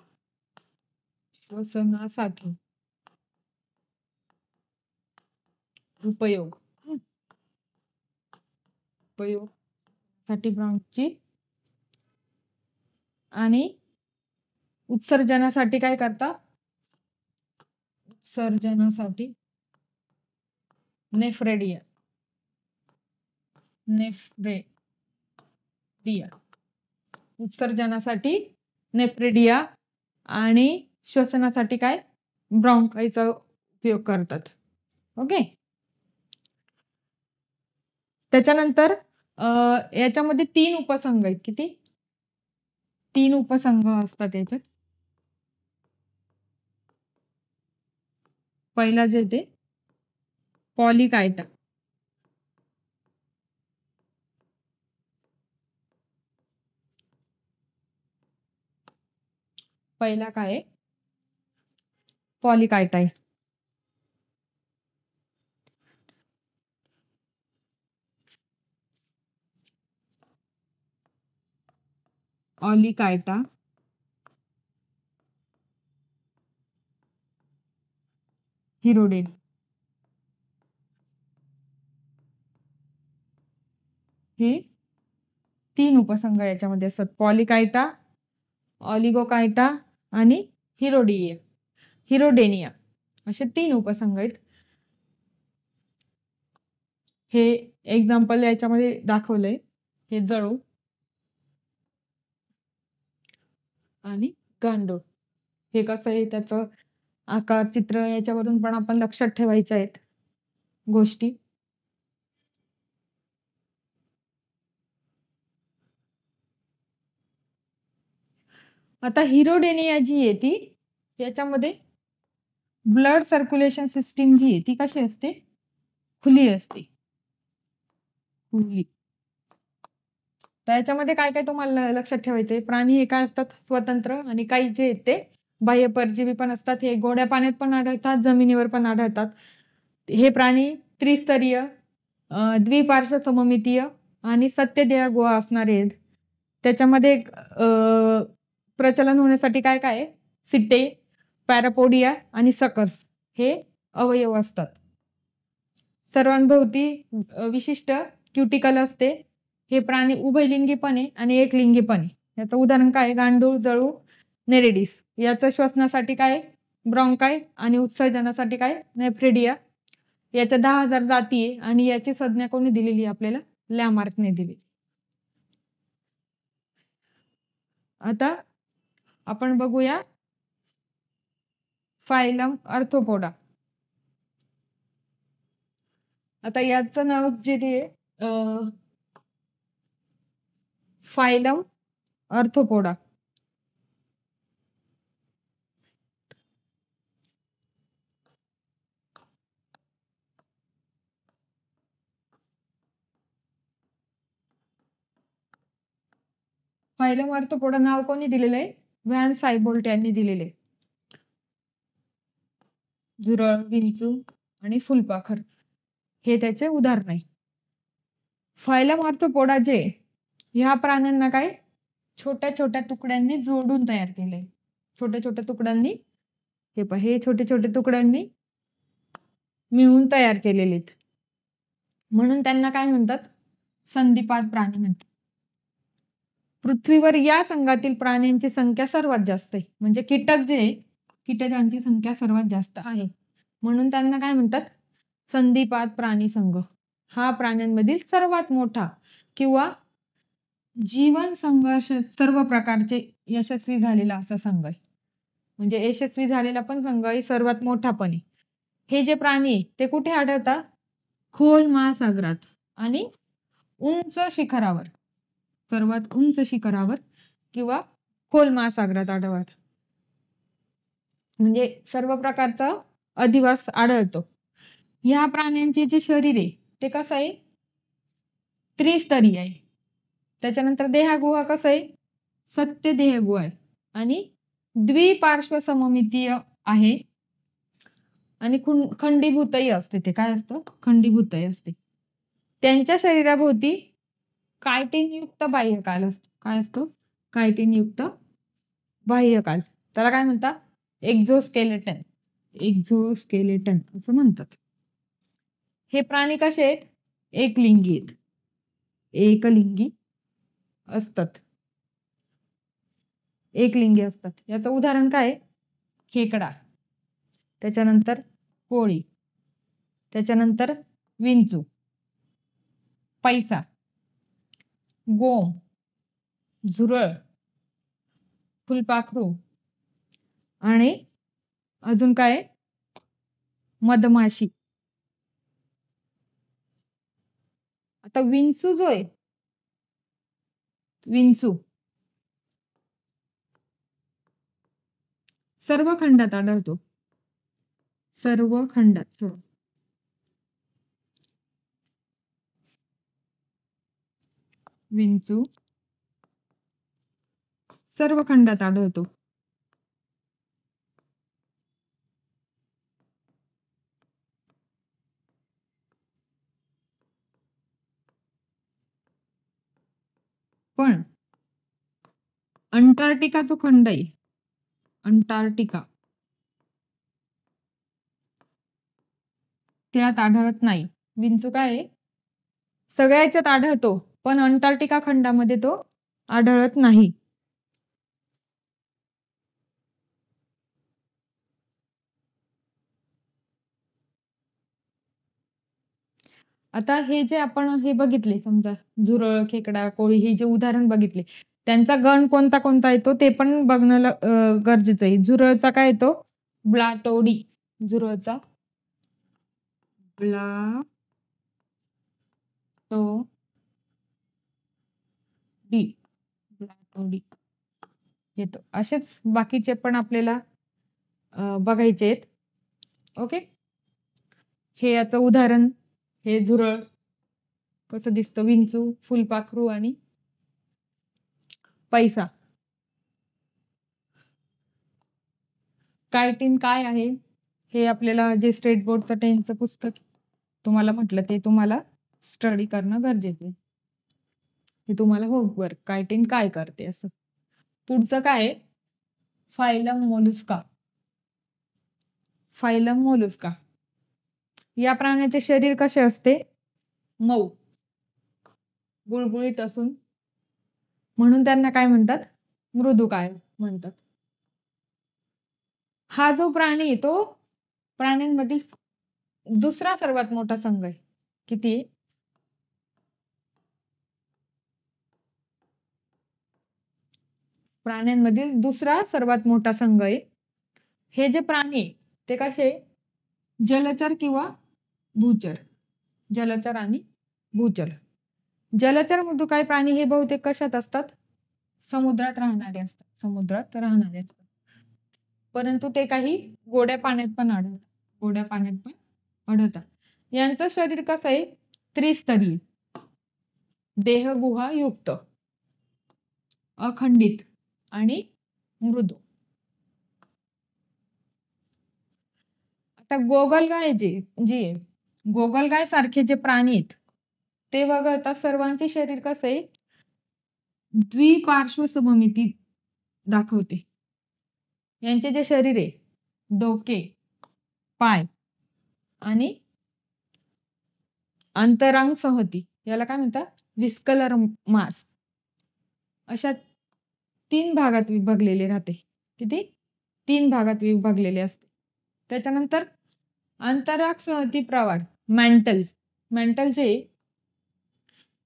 उपयोग साठी ब्रॉन्ची, आणि उत्सर्जनासाठी काय करतात? उत्सर्जनासाठी नेफ्रेडिया उत्सर्जनासाठी नेफ्रेडिया आणि श्वसनासाठी काय? ब्रॉन्काईचा उपयोग करतात. ओके. त्याच्यानंतर याच्यामध्ये 3 उपसंघ आहेत. किती? 3 उपसंघ असतात याच्यात. पहिला जे ते पॉलीकायटा. पहिला काय आहे? पॉलीकायटा आहे. ऑलिकायटा, हिरोडेन. हे 3 उपसंघ याच्यामध्ये असतात. पॉलीकायटा, ऑलिगोकायटा आणि हिरोडेनिया असे 3 उपसंघ आहेत. हे एक्झाम्पल याच्यामध्ये दाखवलंय. हे जळू आणि गांडूळ. हे कसं आहे त्याचं आकार चित्र याच्यावरून पण आपण लक्षात ठेवायचं आहेत गोष्टी. आता हिरोडेनिया जी आहे ती याच्यामध्ये ब्लड सर्क्युलेशन सिस्टीम जी आहे ती कशी असते? खुली असते. खुली. त्याच्यामध्ये काय काय तुम्हाला लक्षात ठेवायचंय? प्राणी हे काय असतात? स्वतंत्र. आणि काही जे आहेत ते बाह्य परजीवी पण असतात. हे गोड्या पाण्यात पण आढळतात, जमिनीवर पण आढळतात. हे प्राणी त्रिस्तरीय, द्विपार्श्व सममितीय आणि सत्यदेह गुहा असणारे आहेत. त्याच्यामध्ये प्रचलन होण्यासाठी काय काय आहे? सिट्टे, पॅरापोडिया आणि सकस हे अवयव असतात. सर्वांभोवती विशिष्ट क्युटिकल असते. हे प्राणी उभयलिंगी पण आहे आणि एकलिंगी पण आहे. याचं उदाहरण काय? गांडूळ, जळू, नेरेडिस. याचं श्वसनासाठी काय? ब्रॉन्काय आणि उत्सर्जनासाठी काय? नेफ्रेडिया. याच्या 10,000 जाती आहे आणि याची संज्ञा कोणी दिलेली आपल्याला? लॅमार्कने दिली. आता आपण बघूया फायलम अर्थोपोडा. आता याचं नाव जे आहे फायलम अर्थोपोडा. फायलम अर्थोपोडा नाव कोणी दिलेलं आहे? व्हॅन सायबोल्ट यांनी दिलेले. झुरळ, विंचू आणि फुलपाखर हे त्याचे उदाहरण आहे. फायलम अर्थोपोडा जे ह्या प्राण्यांना काय छोट्या छोट्या तुकड्यांनी जोडून तयार केले. छोट्या छोट्या तुकड्यांनी हे छोटे छोटे तुकड्यांनी मिळून तयार केलेले, म्हणून त्यांना काय म्हणतात? संधिपाद प्राणी म्हणतात. पृथ्वीवर या संघातील प्राण्यांची संख्या सर्वात जास्त आहे. म्हणजे कीटक जे कीटकांची संख्या सर्वात जास्त आहे, म्हणून त्यांना काय म्हणतात? संधिपाद प्राणी संघ. हा प्राण्यांमधील सर्वात मोठा किंवा जीवन संघर्ष सर्व प्रकारचे यशस्वी झालेला असा संघ आहे. म्हणजे यशस्वी झालेला पण संघ आहे, सर्वात मोठा पण आहे. हे जे प्राणी आहे ते कुठे आढळतात? खोल महासागरात आणि उंच शिखरावर, सर्वात उंच शिखरावर किंवा खोल महासागरात आढळतात. म्हणजे सर्व प्रकारचा अधिवास आढळतो. ह्या प्राण्यांचे जे शरीर आहे ते कसं आहे? त्रिस्तरीय आहे. त्याच्यानंतर देहगुहा कसं आहे? सत्य देहगुहा आहे आणि द्विपार्श्व सममितीय आहे आणि खंडीभूतही असते. ते काय असतं? खंडीभूतही असते. त्यांच्या शरीराभोवती कायटिनयुक्त बाह्यकाल असतो. काय असतो? कायटिनयुक्त बाह्यकाल. त्याला काय म्हणतात? एक्झोस्केलेटन. एक्झोस्केलेटन असं म्हणतात. हे प्राणी कसे आहेत? एकलिंगी आहेत. एकलिंगी असतात. एकलिंगी असतात. याचं उदाहरण काय आहे? खेकडा, त्याच्यानंतर कोळी, त्याच्यानंतर विंचू, पैसा, गोम, झुरळ, फुलपाखरू आणि अजून काय? मधमाशी. आता विंचू जो आहे, विंचू सर्व खंडात आढळतो. सर्व खंडात. विंचू सर्व खंडात आढळतो. पण अंटार्क्टिका जो खंड आहे, अंटार्क्टिका, त्यात आढळत नाही. विंचू काय आहे? सगळ्या याच्यात आढळतो, पण अंटार्क्टिका खंडामध्ये तो आढळत नाही. आता हे जे आपण हे बघितले, समजा झुरळ, खेकडा, कोळी, हे जे उदाहरण बघितले, त्यांचा गण कोणता कोणता येतो ते पण बघणं गरजेचं आहे. झुरळचा काय येतो? ब्लाटोडी. झुरळचा ब्लाटोडी येतो. असेच बाकीचे पण आपल्याला बघायचे आहेत. ओके, हे याचं उदाहरण, हे झुरळ कसं दिसतं, विंचू, फुलपाखरू आणि पैसा. कायटिन काय आहे हे आपल्याला जे स्टेट बोर्डचं 10th पुस्तक तुम्हाला म्हटलं ते तुम्हाला स्टडी करणं गरजेचं आहे. हे तुम्हाला होमवर्क, कायटिन काय करते असं. पुढचं काय? Phylum Mollusca. फायलम मोलुस्का या प्राण्याचे शरीर कसे असते? मऊ, गुळगुळीत असून म्हणून त्यांना काय म्हणतात? मृदुकाय म्हणतात. हा जो प्राणी आहे तो प्राण्यांमधील दुसरा सर्वात मोठा संघ आहे. किती आहे? प्राण्यांमधील दुसरा सर्वात मोठा संघ आहे. हे जे प्राणी ते कसे? जलचर किंवा भूचर. जलचर आणि भूचर. जलचर मृदुकाय प्राणी हे बहुतेक कशात असतात? समुद्रात राहणारे असतात. समुद्रात राहणारे असतात. परंतु ते काही गोड्या पाण्यात पण आढळतात. गोड्या पाण्यात पण आढळतात. यांचं शरीर कसं आहे? त्रिस्तरीय, देहगुहा युक्त, अखंडित आणि मृदू. आता गोगलगाय जी गोगलगाय सारखे जे प्राणी आहेत ते वगळता सर्वांचे शरीर कसं आहे? द्विपार्श्व सममिती दाखवते. यांचे जे शरीर आहे, डोके, पाय आणि अंतरांग संहती, याला काय म्हणतात? विस्कलर मास, अशा 3 भागात विभागलेले राहते. किती? 3 भागात विभागलेले असते. त्याच्यानंतर अंतरांग संहती प्रवार, मॅन्टल जे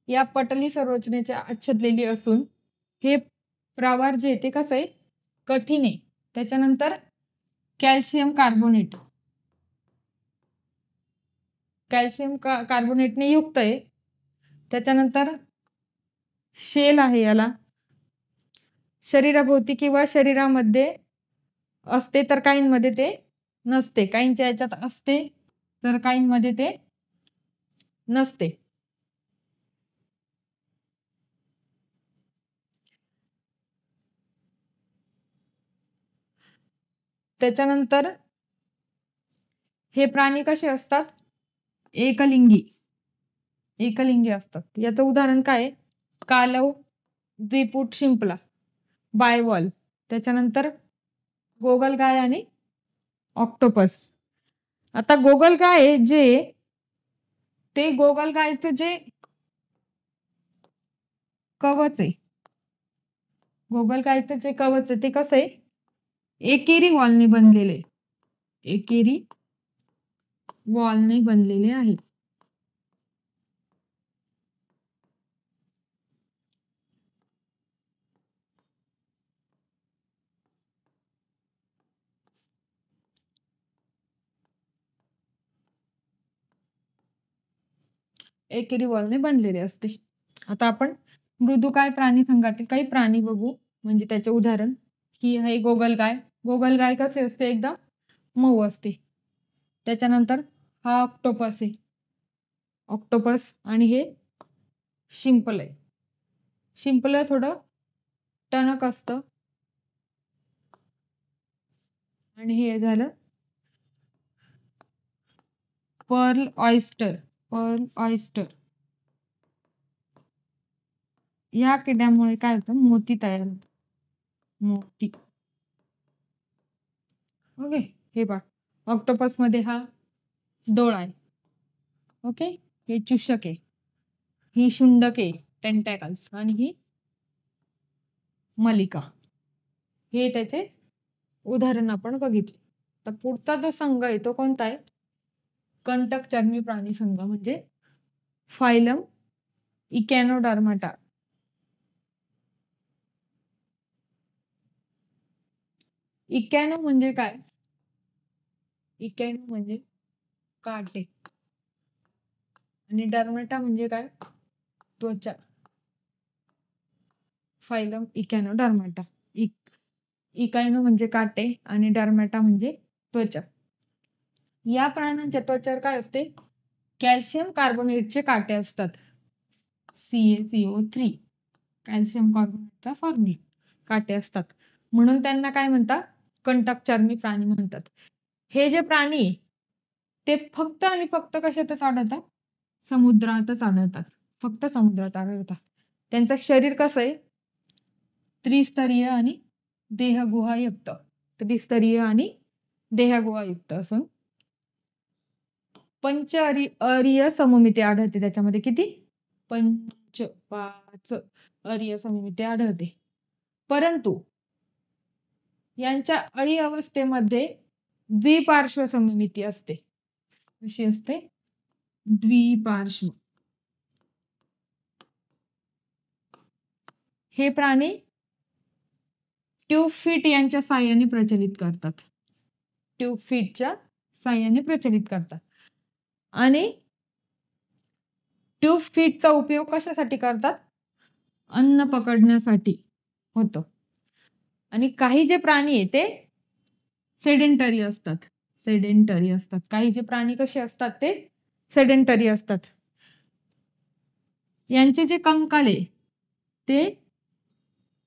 या पटली संरचनेच्या आच्छादलेली असून हे प्रवार जे ते कसं आहे? कठीण आहे. त्याच्यानंतर कॅल्शियम कार्बोनेटने युक्त आहे. त्याच्यानंतर शेल आहे, याला शरीराभोवती किंवा शरीरामध्ये असते तर काहींमध्ये ते नसते. काहींच्या याच्यात असते तर काहींमध्ये ते नसते. त्याच्यानंतर हे प्राणी कसे असतात? एकलिंगी असतात. याचं उदाहरण काय? कालव, द्विपुट शिंपला, बायवॉल, त्याच्यानंतर गोगलगाय आणि ऑक्टोपस. आता गोगलगाय ते गोगलगायचं जे कवच आहे गोगलगायचं जे कवच आहे ते कसं आहे, एकेरी वॉलने बनलेले, एकेरी वॉलने बनलेले आहे. एकेरी वॉलने बनलेले असते. आता आपण मृदुकाय प्राणी संघातील काही प्राणी बघू, म्हणजे त्याचे उदाहरण. ही आहे गोगलगाय. गोगलगाय कसे असते, एकदम मऊ असते. त्याच्यानंतर हा ऑक्टोपस आहे, ऑक्टोपस. आणि हे शिंपल आहे. शिंपलं थोडं टणक असतं. आणि हे झालं पर्ल ऑयस्टर. पर्ल ऑयस्टर या किड्यामुळे काय होतं, मोती तयार होतो, मोती. ओके, हे बघ, ऑक्टोपस मध्ये हा डोळा आहे. ओके, हे चुषक आहे, ही शुंडक आहे, टेंटॅकल्स. आणि ही मलिका. हे त्याचे उदाहरण आपण बघितले. तर पुढचा जो संघ आहे तो कोणता आहे, कंटक चर्मी प्राणी संघ, म्हणजे फायलम इकॅनोडर्माटा. इकॅनो म्हणजे काय, इकॅनो म्हणजे काटे, आणि डर्माटा म्हणजे काय, त्वचा. फायलम इकॅनोडर्माटा. इकॅनो म्हणजे काटे आणि डर्माटा म्हणजे त्वचा. या प्राण्यांच्या त्वचेवर काय असते, कॅल्शियम कार्बोनेटचे काटे असतात, CaCO3, कॅल्शियम कार्बोनेटचा फॉर्म्युला, काटे असतात. म्हणून त्यांना काय म्हणतात, कंटक चर्मी प्राणी म्हणतात. हे जे प्राणी ते फक्त आणि फक्त कशातच आढळतात, समुद्रातच आढळतात, फक्त समुद्रात आढळतात. त्यांचं शरीर कसं आहे, त्रिस्तरीय आणि देहगुहायुक्त, त्रिस्तरीय आणि देहगुहायुक्त असून अरीय सममिती आढळते त्याच्यामध्ये. किती, 5 अरीय सममिती आढळते. परंतु यांच्या अळी अवस्थेमध्ये द्विपार्श्व सममिती असते. कशी असते, द्विपार्श्व. हे प्राणी ट्यूब फीट यांच्या साहाय्याने प्रचलित करतात, ट्यूब फीटच्या साहाय्याने प्रचलित करतात. आणि ट्यूब फीटचा उपयोग कशासाठी करतात, अन्न पकडण्यासाठी होतो. आणि काही जे प्राणी आहे ते सेडेंटरी असतात, सेडेंटरी असतात. काही जे प्राणी कसे असतात, ते सेडेंटरी असतात. यांचे जे कंकाल आहे ते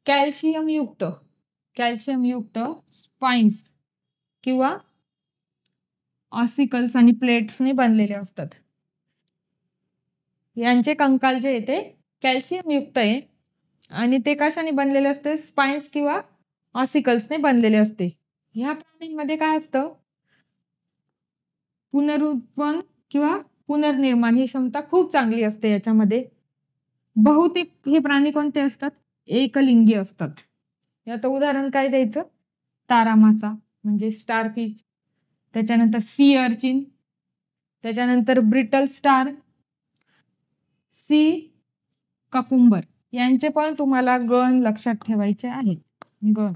कॅल्शियम युक्त स्पाइन्स किंवा ऑसिकल्स आणि प्लेट्सने बनलेले असतात. यांचे कंकाल जे आहे ते कॅल्शियम युक्त आहे आणि ते कशाने बनलेले असते, स्पाइन्स किंवा ऑसिकल्सने बनलेले असते. ह्या प्राण्यांमध्ये काय असतं, पुनरुत्पन्न किंवा पुनर्निर्माण ही क्षमता खूप चांगली असते याच्यामध्ये. बहुतेक हे प्राणी कोणते असतात, एकलिंगी असतात. याचं उदाहरण काय द्यायचं, तारामासा म्हणजे स्टारफिश, त्याच्यानंतर सी अर्चिन, त्याच्यानंतर ब्रिटल स्टार, सी ककुंबर. यांचे पण तुम्हाला गण लक्षात ठेवायचे आहेत, गण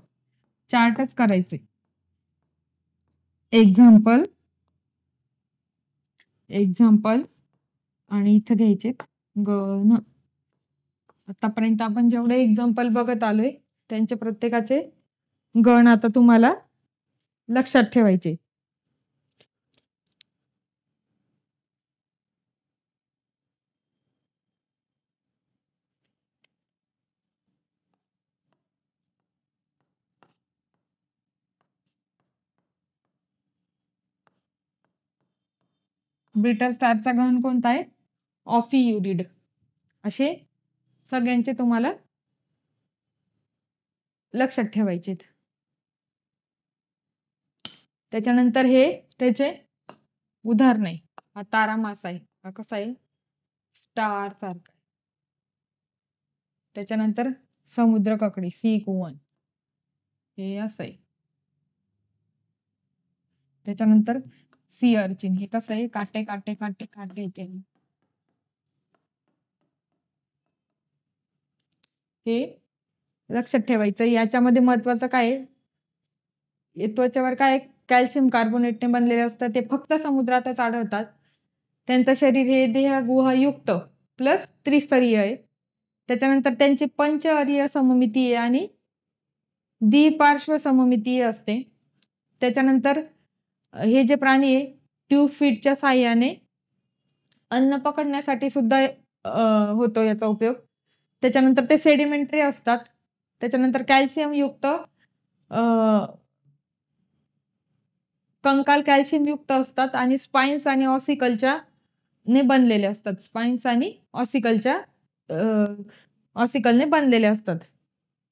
चार्टच करायचे. एक्झाम्पल आणि इथं घ्यायचे गण. आतापर्यंत आपण जेवढे एक्झाम्पल बघत आलोय त्यांचे प्रत्येकाचे गण आता तुम्हाला लक्षात ठेवायचे. ब्रिटल स्टारचा गण कोणता आहे, ऑफियुरिड. असे सगळ्यांचे तुम्हाला लक्षात ठेवायचे. त्याच्यानंतर हे त्याचे उदाहरण आहे. हा तारामासा आहे, हा कसा आहे, स्टार सारखा. त्याच्यानंतर समुद्र ककडी, सी कुवन, हे असं आहे. त्याच्यानंतर सी अर्चिन, हे कसं आहे, काटे काटे काटे काटे येते. हे लक्षात ठेवायचं. याच्यामध्ये महत्वाचं काय आहे, त्वचेवर काय कॅल्शियम कार्बोनेटने बनलेले असतात, ते फक्त समुद्रातच आढळतात. त्यांचं शरीर हे देहगुहायुक्त प्लस त्रिस्तरीय आहे. त्याच्यानंतर त्यांची पंचअरीय सममितीय आणि द्विपार्श्व सममितीय असते. त्याच्यानंतर हे जे प्राणी आहे ट्यूब फीटच्या साहाय्याने अन्न पकडण्यासाठी सुद्धा होतो याचा उपयोग. त्याच्यानंतर ते सेडिमेंटरी असतात. त्याच्यानंतर कॅल्शियम युक्त कंकाल कॅल्शियम युक्त असतात आणि स्पाइन्स आणि ऑसिकलच्या ने बनलेले असतात. स्पाइन्स आणि ऑसिकलने बनलेले असतात.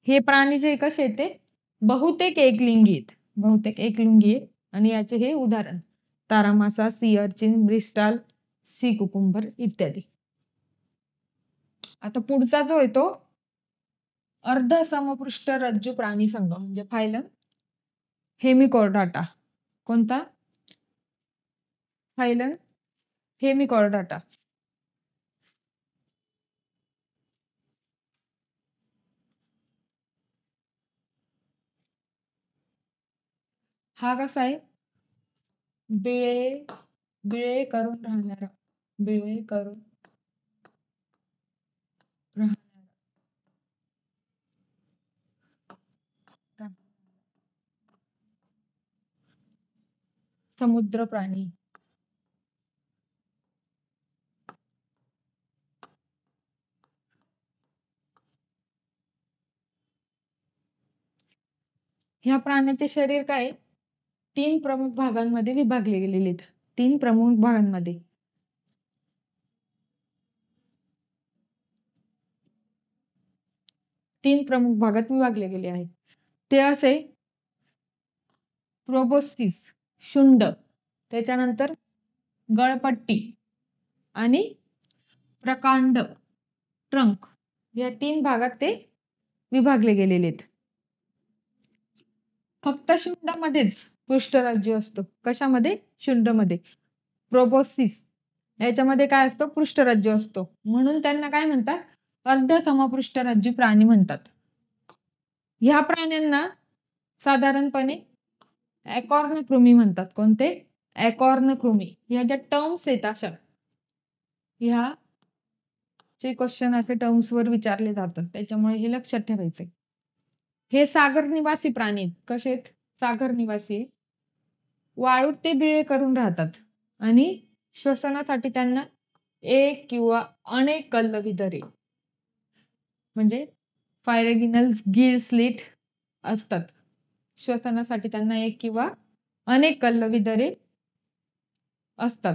हे प्राणी जे कसे आहेत ते बहुतेक एकलिंगी आहेत. बहुतेक एकलिंगी आहेत आणि याचे हे उदाहरण तारामासा, सी अर्चिन, ब्रिस्टाल, सी कुकुंबर इत्यादी. आता पुढचा जो आहे तो अर्ध समपृष्ठ रज्जू प्राणी संघ म्हणजे फायलम हेमिकॉर्डाटा. कोणता? फायलम हेमिकॉर्डाटा. हा कसा आहे, बिळे बिळे करून राहणारा, बिळे करून राहणारा समुद्र प्राणी. ह्या प्राण्याचे शरीर काय 3 प्रमुख भागांमध्ये विभागले गेलेले आहेत. 3 प्रमुख भागांमध्ये. तीन प्रमुख भागात विभागले गेले आहेत. ते असे प्रोबोसिस शुंड, त्याच्यानंतर गळपट्टी आणि प्रकांड ट्रंक, या 3 भागात ते विभागले गेलेले आहेत. फक्त शुंडामध्येच पृष्ठराज्य असतं. कशामध्ये? शुंडमध्ये. प्रोबोसिस याच्यामध्ये काय असतं? पृष्ठराज्य असतो. म्हणून त्यांना काय म्हणतात? अर्ध समपृष्ठराज्य प्राणी म्हणतात. ह्या प्राण्यांना साधारणपणे ॲकॉर्नकृमी म्हणतात. कोणते? ॲकॉर्नकृमी. ह्या ज्या टर्म्स आहेत अशा, ह्या चे क्वेश्चन असे टर्म्सवर विचारले जातात. त्याच्यामुळे हे लक्षात ठेवायचे. हे सागर निवासी प्राणी आहेत. कसे आहेत? सागर निवासी. वाळूत ते बिळे करून राहतात आणि श्वसनासाठी त्यांना एक किंवा अनेक कल्लविधरे म्हणजे फायरेगिनल गिल स्लिट असतात. श्वसनासाठी त्यांना एक किंवा अनेक कल्लविधरे असतात.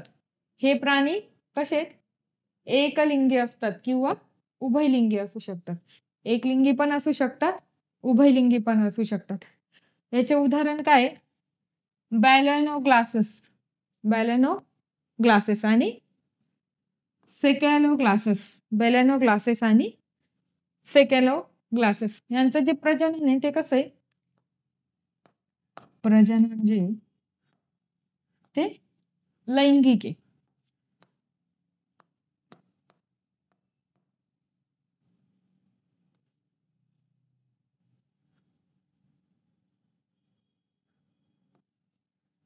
हे प्राणी कसे आहेत? एकलिंगी असतात किंवा उभयलिंगी असू शकतात. एकलिंगी पण असू शकतात, उभयलिंगी पण असू शकतात. याचे उदाहरण काय? बॅलेनोग्लासेस आणि बेलेनोग्लासेस आणि सेकॅलोग्लासेस यांचं जे प्रजनन आहे ते कसं आहे? प्रजनन जे ते लैंगिक आहे.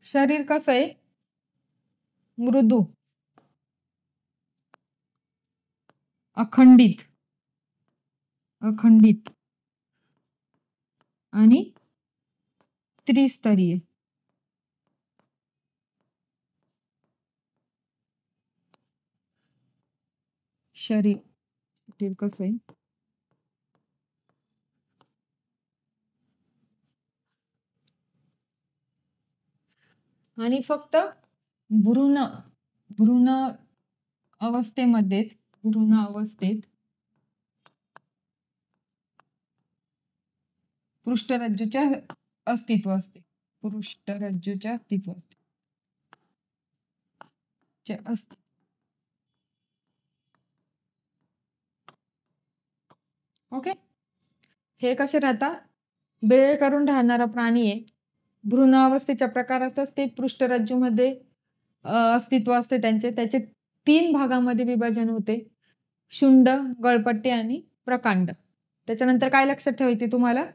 शरीर कसं आहे? मृदू, अखंडित आणि त्रिस्तरीय. शरीर कसं आहे? आणि फक्त भ्रूण अवस्थेत पृष्ठरज्जूच्या अस्तित्व असते. ओके. हे कसे राहतात? बेळे करून राहणारा प्राणी आहे. भ्रूण अवस्थेच्या प्रकारातच ते पृष्ठरज्जूमध्ये अस्तित्व असते त्यांचे. त्याचे 3 भागामध्ये विभाजन होते. शुंड, गळपट्टी आणि प्रकांड. त्याच्यानंतर काय लक्षात ठेवायचे तुम्हाला?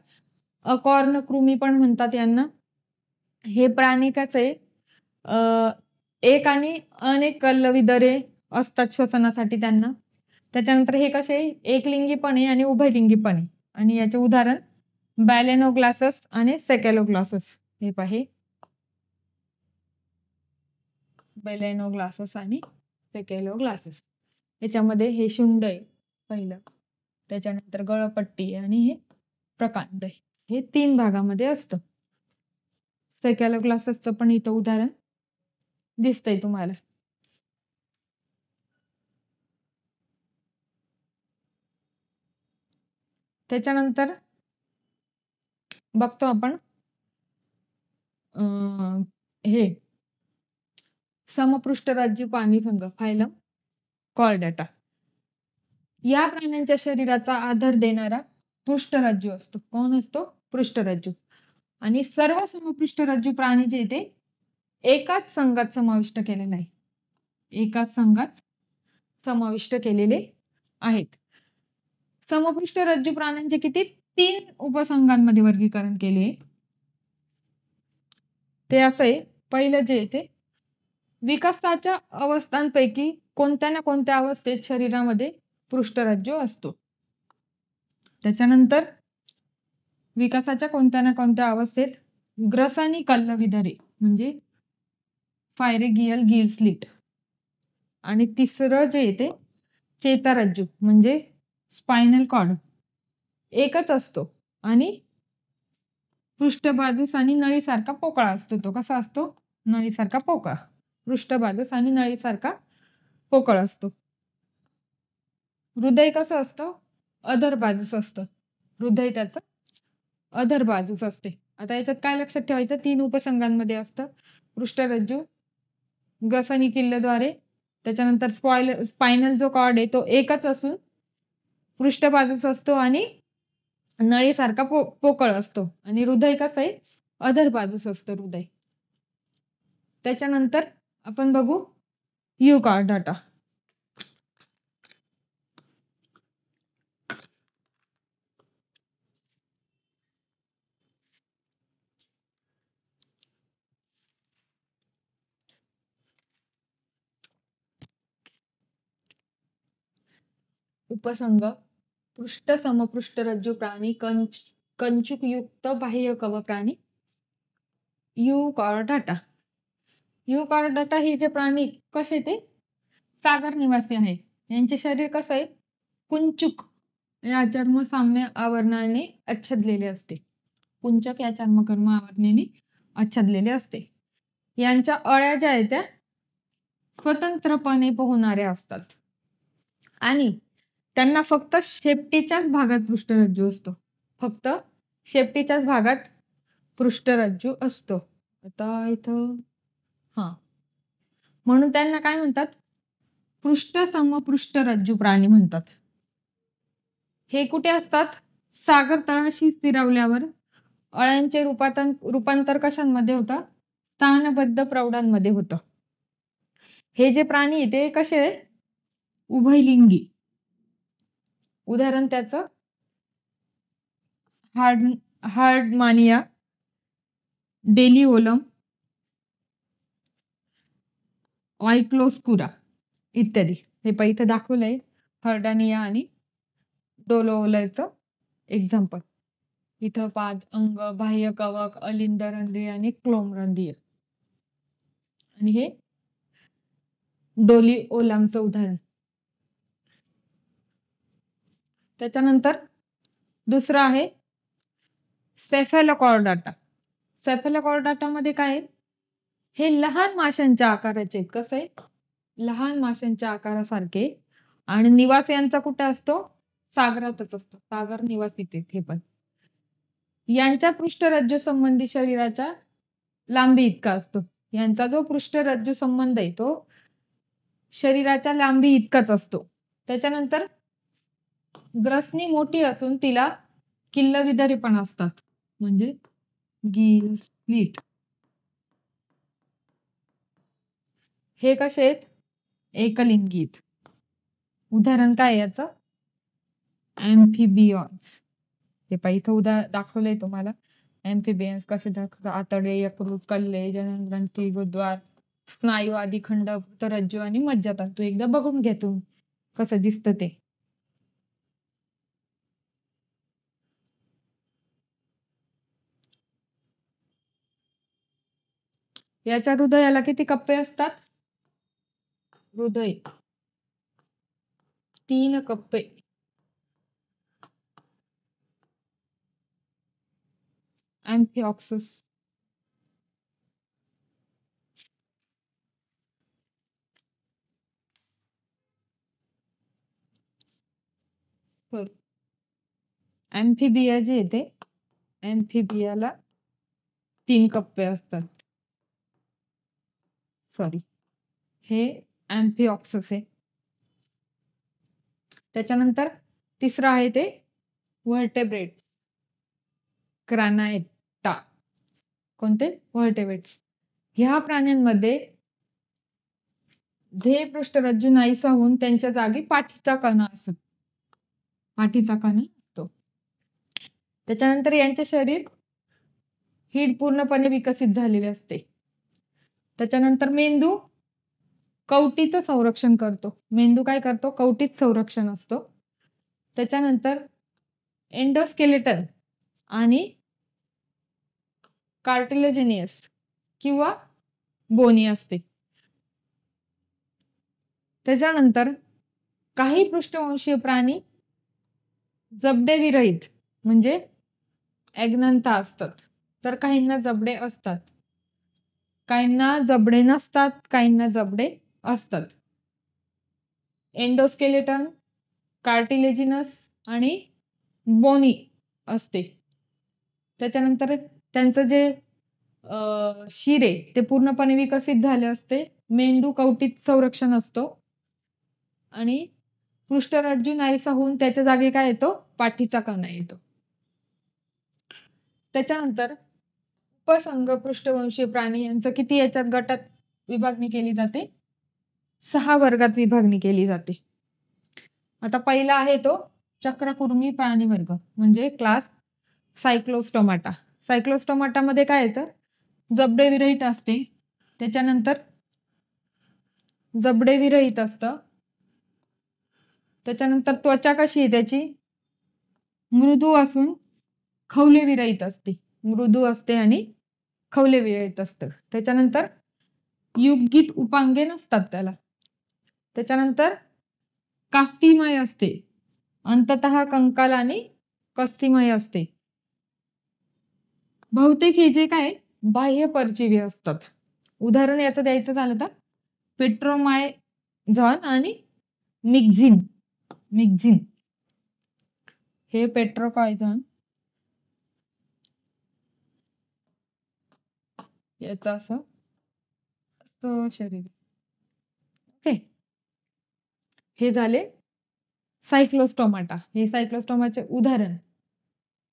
अकॉर्न कृमी पण म्हणतात यांना. हे प्राणी कसे एक आणि अनेक कल्लविदरे असतात श्वसनासाठी त्यांना. त्याच्यानंतर हे कसे एकलिंगी पण आहे आणि उभयलिंगी पण आहे. आणि याचे उदाहरण बॅलेनोग्लासस आणि सेकॅलोग्लासस. हे पाहे बॅलेनोग्लासस आणि सेकॅलोग्लासस. याच्यामध्ये हे शुंड आहे पहिलं, त्याच्यानंतर गळपट्टी आणि हे प्रकांड आहे. हे 3 भागामध्ये असतं. सेकॅलोग्लाससचं पण इथं उदाहरण दिसतंय तुम्हाला. त्याच्यानंतर बघतो आपण हे समपृष्ठराज्य प्राणी संघ फायलम कॉर्डेटा. या प्राण्यांच्या शरीराचा आधार देणारा पृष्ठरज्जू असतो. कोण असतो? पृष्ठरज्जू. आणि सर्व समपृष्ठरज्जू प्राणी जे ते एकाच संघात समाविष्ट केलेले आहे. एकाच संघात समाविष्ट केलेले आहेत. समपृष्ठरज्जू प्राण्यांचे किती 3 उपसंघांमध्ये वर्गीकरण केले. ते असं आहे, पहिलं जे ते विकासाच्या अवस्थांपैकी कोणत्या ना कोणत्या अवस्थेत शरीरामध्ये पृष्ठरज्जू असतो. त्याच्यानंतर विकासाच्या कोणत्या ना कोणत्या अवस्थेत ग्रसनी कल्लविधरे म्हणजे फायरेगियल गिल स्लिट. आणि तिसरं जे ते चेतारज्जू म्हणजे स्पायनल कॉर्ड एकच असतो आणि पृष्ठबाजूस आणि नळीसारखा पोकळा असतो. तो कसा असतो? नळीसारखा पोकळा. पृष्ठबाजूस आणि नळीसारखा पोकळ असतो. हृदय कसं असतं? अधर बाजूस असतं. हृदय त्याचं अधर बाजूस असते. आता याच्यात काय लक्षात ठेवायचं? 3 उपसंघांमध्ये असतं. पृष्ठरज्जू गसनी किल्ल्याद्वारे, त्याच्यानंतर स्पायनल जो कॉर्ड आहे तो एकच असून पृष्ठबाजूस असतो आणि नळीसारखा पोकळ असतो. आणि हृदय कसं आहे? अधर बाजूस असतं हृदय. त्याच्यानंतर आपण बघू युकार्डाटा. उपसंघ पृष्ठ समपृष्ठरज्जू प्राणी, कंचुकयुक्त बाह्य कव प्राणी, युकॉर्डाटा. युकॉर्डाटा हे जे प्राणी कसे ते सागर निवासी आहे. यांचे शरीर कसं आहे? कुंचुक या चर्मसाम्य आवरणाने आच्छादलेले असते. कुंचक या चर्मकर्म आवरणाने आच्छादलेले असते. यांच्या अळ्या ज्या आहेत त्या स्वतंत्रपणे पोहणाऱ्या असतात आणि त्यांना फक्त शेपटीच्याच भागात पृष्ठरज्जू असतो. फक्त शेपटीच्याच भागात पृष्ठरज्जू असतो. आता इथं म्हणून त्यांना काय म्हणतात? पृष्ठ समपृष्ठरज्जू प्राणी म्हणतात. हे कुठे असतात? सागर तळाशी स्थिरावल्यावर अळ्यांचे रूपांतर कशांमध्ये होतं? स्थानबद्ध प्रौढांमध्ये होतं. हे जे प्राणी ते कसे? उभयलिंगी. उदाहरण त्याचं हार्डमानिया, डेलिओलम, ऑयक्लोस्कुरा इत्यादी. हे इथं दाखवलंय हर्डानिया आणि डोलोओलमचं एक्झाम्पल. इथं पाद, अंग, बाह्य कवक, अलिंद रंध्रीय आणि क्लोम रंध्रीय. आणि हे डोलिओलमचं उदाहरण. त्याच्यानंतर दुसरं आहे सेफॅलोकॉर्डाटा. सेफॅलोकॉर्डाटामध्ये काय आहे? हे लहान माशांच्या आकाराचे आहेत. कसं आहे? लहान माशांच्या आकारासारखे. आणि निवास यांचा कुठे असतो? सागरातच असतो. सागर निवासी हे पण. यांच्या पृष्ठरज्जू संबंधी शरीराच्या लांबी इतका असतो. यांचा जो पृष्ठरज्जू संबंध आहे तो शरीराच्या लांबी इतकाच असतो. त्याच्यानंतर ग्रसनी मोठी असून तिला किल्लविदारी पण असतात, म्हणजे गिल, स्प्लिट. हे कसे आहेत? एकलिंगीत. उदाहरण काय याचं? ॲम्फिबियन्स. हे पहा इथं दाखवलंय तुम्हाला. ॲम्फिबियन्स कसे दाखवतात? आतडे, यकृत, कल्ले, जननग्रंथी, गुदद्वार, स्नायू आदी खंड, रज्जू आणि मज्जातंतू. एकदा बघून घ्या तुम्ही कसं दिसतं ते. याच्या हृदयाला किती कप्पे असतात? हृदय 3 कप्पे. ॲम्फिऑक्सस. ॲम्फिबिया जे येते, ॲम्फिबियाला 3 कप्पे असतात. सॉरी, हे ॲम्फिऑक्सस आहे. त्याच्यानंतर तिसरं आहे ते व्हर्टेब्रेट, ग्रॅनाइटा. कोणते? व्हर्टेब्रेट्स. ह्या प्राण्यांमध्ये ध्येय पृष्ठरज्जू नाहीसा होऊन त्यांच्या जागी पाठीचा कणा असतो. पाठीचा कणा असतो. त्याच्यानंतर यांचे शरीर हिड पूर्णपणे विकसित झालेले असते. त्याच्यानंतर मेंदू कवटीचं संरक्षण करतो. मेंदू काय करतो? कवटीत संरक्षण असतो. त्याच्यानंतर एंडोस्केलेटन आणि कार्टिलेजिनियस किंवा बोनी असते. त्याच्यानंतर काही पृष्ठवंशीय प्राणी जबडे विरहित म्हणजे ॲग्नंथा असतात, तर काहींना जबडे असतात. काहींना जबडे नसतात, काहींना जबडे असतात. एंडोस्केलेटन, कार्टिलेजिनस आणि बोनी असते. त्याच्यानंतर त्यांचं जे शिरे ते पूर्णपणे विकसित झाले असते. मेंदू कवटीत संरक्षण असतो आणि पृष्ठरज्जू नाहीसा होऊन त्याच्या जागी काय येतो? पाठीचा कणा येतो. त्याच्यानंतर उपसंघ पृष्ठवंशीय प्राणी यांचं किती याच्यात गटात विभागणी केली जाते? 6 वर्गात विभागणी केली जाते. आता पहिला आहे तो चक्रकुर्मी प्राणी वर्ग म्हणजे क्लास सायक्लोस्टोमाटा. सायक्लोस्टोमाटा मध्ये काय येतं? जबडे विरहित असते. त्याच्यानंतर जबडे विरहित असतं. त्याच्यानंतर त्वचा कशी आहे त्याची? मृदू असून खवले विरहित असते. मृदू असते आणि खवले विरहित असतं. त्याच्यानंतर युग्गित उपांगे नसतात त्याला. त्याच्यानंतर कास्तिमय असते. अंततः कंकाल आणि कस्तिमय असते. बहुतेक हे जे काय बाह्य परजीवी असतात. उदाहरण याचं द्यायचं झालं तर पेट्रोमायझॉन आणि मिक्झिन. हे पेट्रोकायझॉन याचं असं शरीर. ओके, हे झाले सायक्लोस्टोमाटा. हे सायक्लोस्टोमाचे उदाहरण.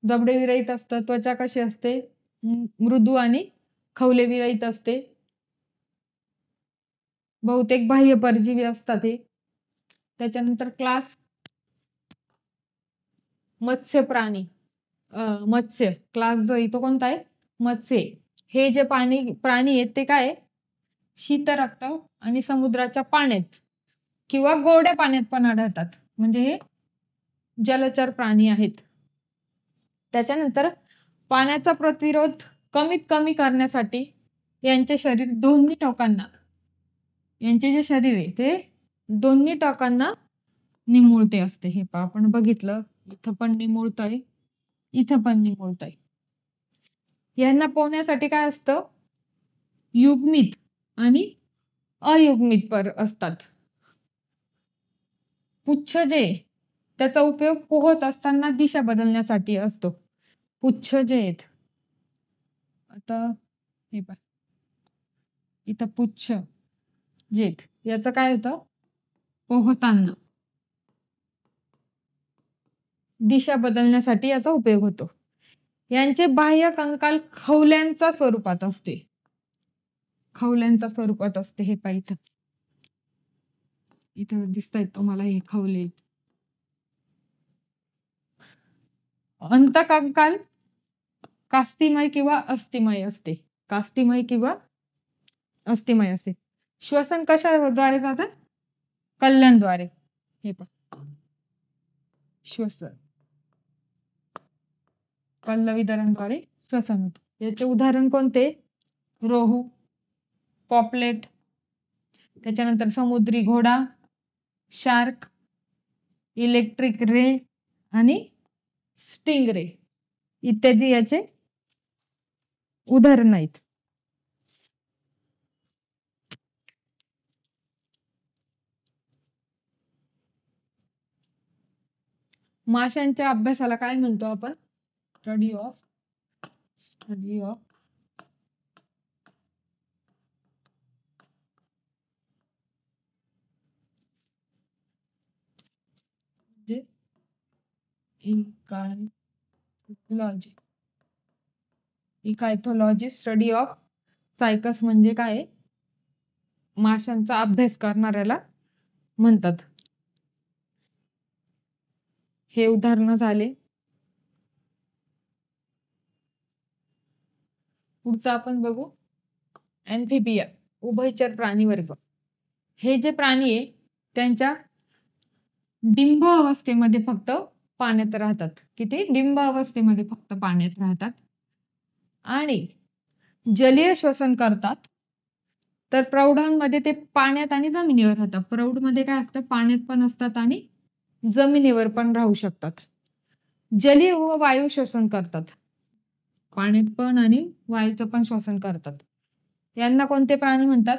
जबडे विरहित असतं. त्वचा कशी असते? मृदू आणि खवले विरहित असते. बहुतेक बाह्य परजीवी असतात हे. त्याच्यानंतर क्लास मत्स्य प्राणी. मत्स्य क्लास जो येतो कोणता आहे? मत्स्य. हे जे प्राणी आहेत ते काय? शीतरक्त आणि समुद्राच्या पाण्यात किंवा गोड्या पाण्यात पण आढळतात. म्हणजे हे जलचर प्राणी आहेत. त्याच्यानंतर पाण्याचा प्रतिरोध कमीत कमी करण्यासाठी यांचे शरीर दोन्ही टोकांना, यांचे जे शरीर आहे ते दोन्ही टोकांना निमुळते असते. हे पहा, आपण बघितलं इथं पण निमुळतंय, इथं पण निमुळतंय. यांना पोहण्यासाठी काय असतं? युग्मित आणि अयुग्मित पर असतात. पुच्छ जे त्याचा उपयोग पोहत असताना दिशा बदलण्यासाठी असतो. पुच्छ जे आहेत, आता हे पहा इथं पुच्छ जे याचं काय होतं? पोहताना दिशा बदलण्यासाठी याचा उपयोग होतो. यांचे बाह्य कंकाल खवल्यांच्या स्वरूपात असते. खवल्यांच्या स्वरूपात असते. हे पहा इथं. इथं दिसतायत तुम्हाला हे खवले. अंतकंकाल कास्तिमय किंवा अस्थिमय असते. कास्तिमय किंवा अस्थिमय असते. श्वसन कशाद्वारे जातात? कल्ल्यांद्वारे. हे पहा. श्वसन कल्ल वितरणद्वारे श्वसन होते. याचे उदाहरण कोणते? रोहू, पॉपलेट, त्याच्यानंतर समुद्री घोडा, शार्क, इलेक्ट्रिक रे आणि स्टिंग रे इत्यादी याचे उदाहरण आहेत. माशांच्या अभ्यासाला काय म्हणतो आपण? Study of ichthyology. Study of सायकस म्हणजे काय? माशांचा अभ्यास करणाऱ्याला म्हणतात. हे उदाहरण झाले. पुढचं आपण बघू ॲम्फिबिया, उभयचर प्राणी वर्ग. हे जे प्राणी आहे त्यांच्या डिंब अवस्थेमध्ये फक्त पाण्यात राहतात. किती? डिंब अवस्थेमध्ये फक्त पाण्यात राहतात आणि जलीय श्वसन करतात. तर प्रौढांमध्ये ते पाण्यात आणि जमिनीवर राहतात. प्रौढमध्ये काय असतं? पाण्यात पण असतात आणि जमिनीवर पण राहू शकतात. जलीय व वायू श्वसन करतात. पाण्यात पण आणि वायूचं पण श्वसन करतात. यांना कोणते प्राणी म्हणतात?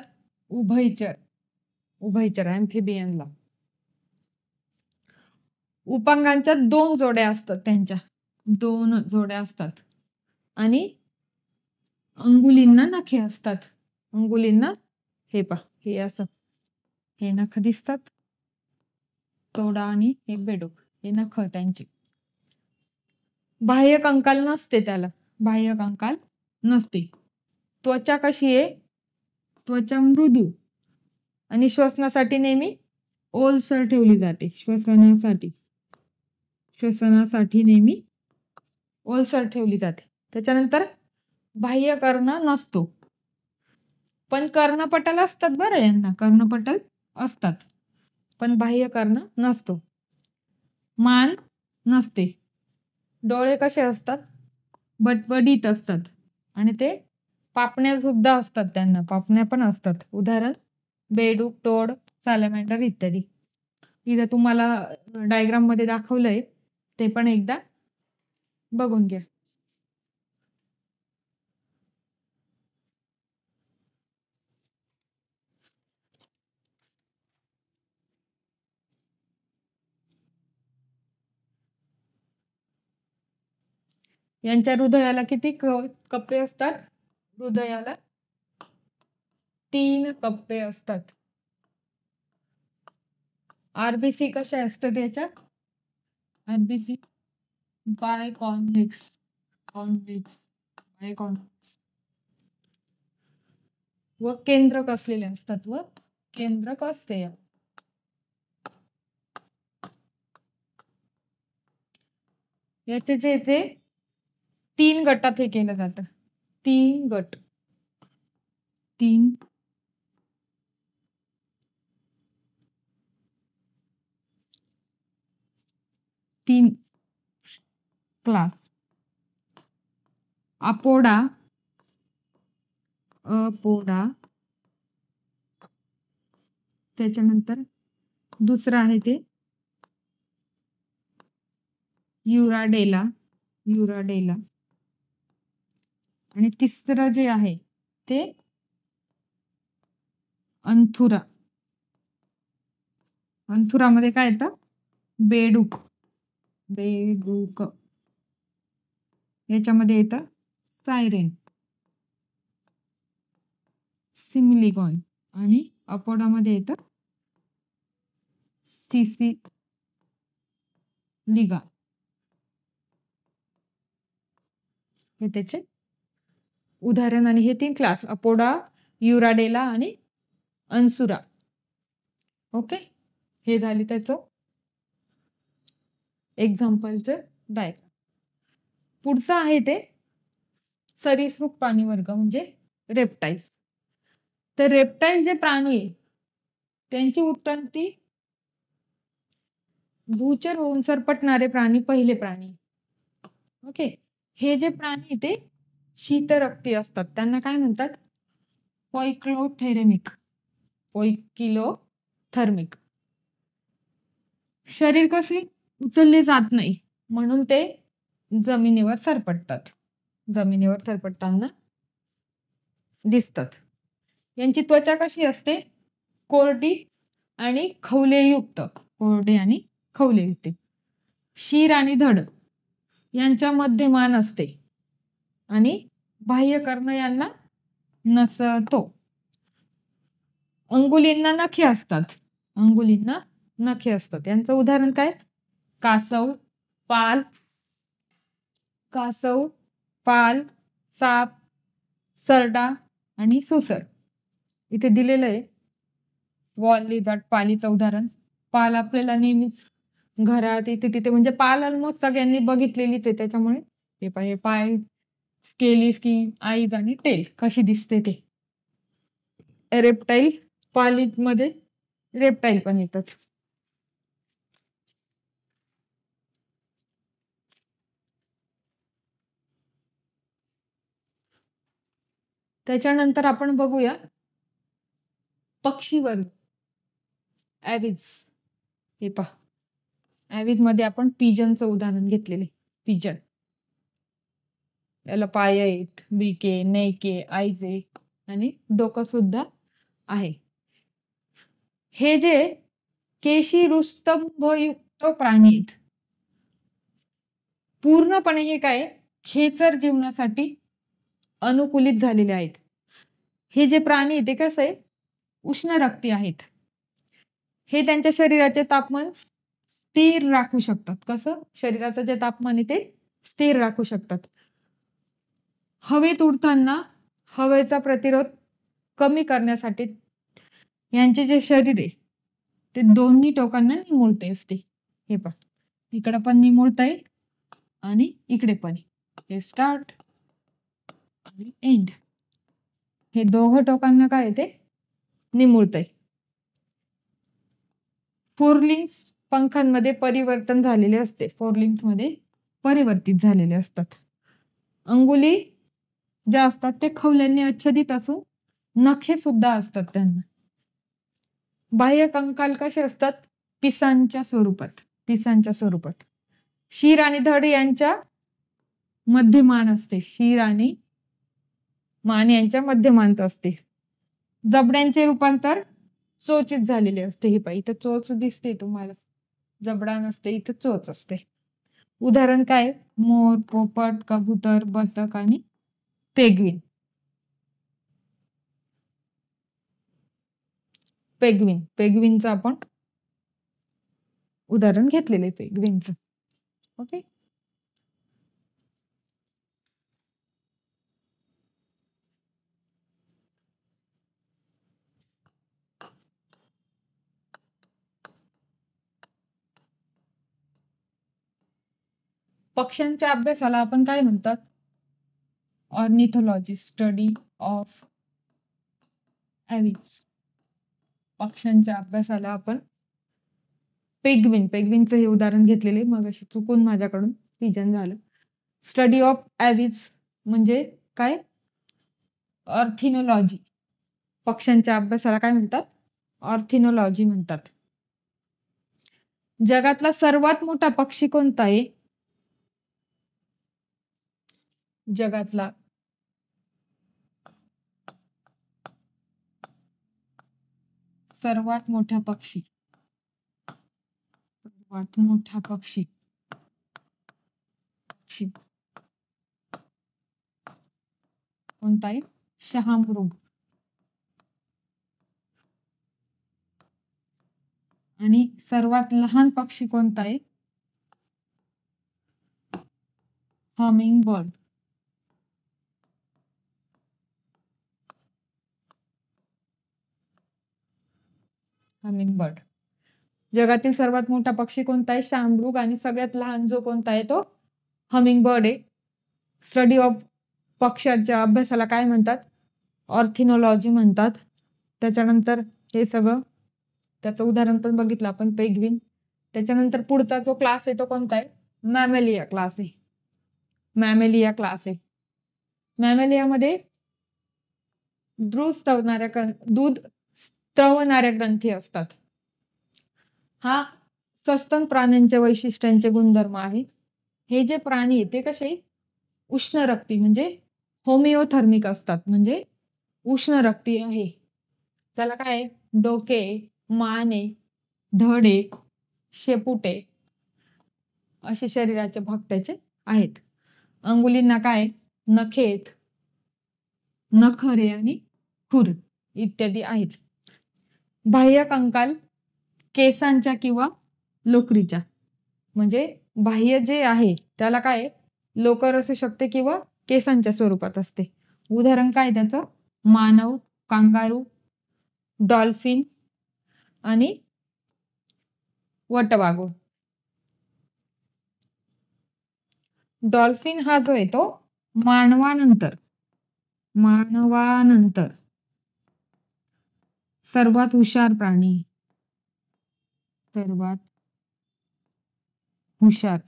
उभयचर. उभयचर ॲम्फिबियनला. उपांगांच्या 2 जोड्या असतात. त्यांच्या 2 जोड्या असतात आणि अंगुलींना नखे असतात. अंगुलींना हे पहा, हे असं हे नख दिसतात. तोडा आणि हे बेडूक, हे नख त्यांची. बाह्य कंकाल नसते त्याला. बाह्य कंकाल नसते. त्वचा कशी आहे? त्वचा मृदू आणि श्वसनासाठी नेहमी ओलसर ठेवली जाते. श्वसनासाठी नेहमी ओलसर ठेवली जाते. त्याच्यानंतर बाह्य कर्ण नसतो. पण कर्णपटल असतात बरं यांना. कर्णपटल असतात पण बाह्य कर्ण नसतो. मान नसते. डोळे कसे असतात? बटबडीत असतात आणि ते पापण्या सुद्धा असतात. त्यांना पापण्या पण असतात. उदाहरण बेडूक, टोड, सॅलमँडर इत्यादी. इथं तुम्हाला डायग्राम मध्ये दाखवलंय, ते पण एकदा बघून घ्या. यांच्या हृदयाला किती कप्पे असतात? हृदयाला 3 कप्पे असतात. आरबीसी कशा असतात याच्यात? आरबीसी बायकॉन्व्हेक्स. व केंद्रक असलेले असतात. व केंद्रक असते. याचे जे ते 3 गटात हे केलं जातं. 3 गट. 3 क्लास. अपोडा, त्याच्यानंतर दुसरं आहे ते युराडेला. आणि तिसरं जे आहे ते अंथुरा. अंथुरामध्ये काय येतं? बेडूक. याच्यामध्ये येतं सायरेन, सिमिलिगॉन आणि अपोडामध्ये येतं सिसिलिगा. हे त्याचे उदाहरण आणि हे 3 क्लास अपोडा, युराडेला आणि अन्सुरा. ओके, हे झाली त्याचं एक्झाम्पलचं डायग्राम. पुढचं आहे ते सरीसृप प्राणी वर्ग म्हणजे रेप्टाइल्स. तर रेप्टाइल जे प्राणी आहे त्यांची उत्पत्ती भूचर होऊन सरपटणारे प्राणी पहिले प्राणी. ओके, हे जे प्राणी ते शीतरक्ती असतात त्यांना काय म्हणतात? पोइक्लोथेरेमिक. पोइकिलोथर्मिक. शरीर कसे उचलले जात नाही म्हणून ते जमिनीवर सरपटतात. जमिनीवर सरपटताना दिसतात. यांची त्वचा कशी असते? कोरडी आणि खवलेयुक्त. कोरडी आणि खवलेयुक्त. शीर आणि धड यांच्या मध्ये मान असते आणि बाह्य कर्ण यांना नसतो. अंगुलींना नखे असतात. अंगुलींना नखे असतात. यांचं उदाहरण काय? कासव, पाल, साप, सरडा आणि सुसर. इथे दिलेलं आहे वॉल लिझार्ड पालीचं उदाहरण. पाल आपल्याला नेहमीच घरात इथे तिथे म्हणजे पाल ऑलमोस्ट सगळ्यांनी बघितलेलीच आहे. त्याच्यामुळे हे पाय, स्केली स्किन, आईज आणि टेल कशी दिसते ते. रेप्टाइल पालीज मध्ये रेप्टाइल पण येतात. त्याच्यानंतर आपण बघूया पक्षी वर्ग. ॲव्हिज. हे पहा, ॲव्हिज मध्ये आपण पिजनचं उदाहरण घेतलेले. पिजन याला पाय आहेत, बिके, नेके, आयजे आणि डोकं सुद्धा आहे. हे जे केशिरुस्तंभयुक्त प्राणी आहेत पूर्णपणे हे काय खेचर जीवनासाठी अनुकूलित झालेले आहेत. हे जे प्राणी आहेत ते कसं आहे उष्ण रक्ती आहेत. हे त्यांच्या शरीराचे तापमान स्थिर राखू शकतात. कसं? शरीराचं जे तापमान आहे ते स्थिर राखू शकतात. हवेत उडताना हवेचा प्रतिरोध कमी करण्यासाठी यांचे जे शरीर आहे ते दोन्ही टोकांना निमुळते असते. हे पहा, इकडे पण निमुळत आहे आणि इकडे पण. हे स्टार्ट आणि एंड. हे दोघं टोकांना काय आहे ते निमुळत आहे. फोरलिम्स पंखांमध्ये परिवर्तन झालेले असते. फोरलिम्स मध्ये परिवर्तित झालेले असतात. अंगुली ज्या असतात ते खवल्यांनी आच्छादित असून नखे सुद्धा असतात त्यांना. बाह्य कंकाल कसे असतात? पिसांच्या स्वरूपात. शीर आणि धड यांच्या मध्यमान असते. शीर आणि मान यांच्या मध्यमांत असते. जबड्यांचे रूपांतर चोचीत झालेले असते. हे पाहिजे इथं चोच दिसते तुम्हाला. जबडा नसते, इथं चोच असते. उदाहरण काय? मोर, पोपट, कबूतर, बदक आणि पेग्विन. पेग्विनचं आपण उदाहरण घेतलेले पेग्विनचं. ओके, पक्ष्यांच्या अभ्यासाला आपण काय म्हणतात? ऑर्निथोलॉजी. Study of aves. पक्ष्यांच्या अभ्यासाला आपण पेग्विनचं हे उदाहरण घेतलेले. मग अशी चुकून माझ्याकडून पिजन झालं. स्टडी ऑफ ॲव्हिज म्हणजे काय? ऑर्थिनोलॉजी. पक्ष्यांच्या अभ्यासाला काय म्हणतात? ऑर्थिनोलॉजी म्हणतात. जगातला सर्वात मोठा पक्षी कोणता आहे? जगातला सर्वात मोठा पक्षी कोणता आहे? शहामृग. आणि सर्वात लहान पक्षी कोणता आहे? Humming bird. हमिंगबर्ड. जगातील सर्वात मोठा पक्षी कोणता आहे? शाहमृग. आणि सगळ्यात लहान जो कोणता आहे तो हमिंगबर्ड आहे. स्टडी ऑफ पक्ष्याच्या अभ्यासाला काय म्हणतात? ऑर्थिनोलॉजी म्हणतात. त्याच्यानंतर हे सगळं त्याचं उदाहरण पण बघितलं आपण, पेंग्विन. त्याच्यानंतर पुढचा जो क्लास आहे तो कोणता आहे? मॅमेलिया क्लास आहे. मॅमेलिया क्लास आहे. मॅमेलियामध्ये दूध स्त्रवणाऱ्या ग्रंथी असतात. हा सस्तन प्राण्यांच्या वैशिष्ट्यांचे गुणधर्म आहे. हे जे प्राणी आहेत ते कसे उष्ण रक्ती म्हणजे होमिओथर्मिक असतात, म्हणजे उष्ण रक्ती आहे. त्याला काय डोके, माने, धडे, शेपुटे असे शरीराचे भाग त्याचे आहेत. अंगुलींना काय नखेत, नखरे आणि खुर इत्यादी आहेत. बाह्य कंकाल केसांच्या किंवा लोकरीच्या, म्हणजे बाह्य जे आहे त्याला काय लोकर असू शकते किंवा केसांच्या स्वरूपात असते. उदाहरण काय त्याचं? मानव, कांगारू, डॉल्फिन आणि वटवाघूळ. डॉल्फिन हा जो आहे तो मानवानंतर सर्वात हुशार प्राणी, सर्वात हुशार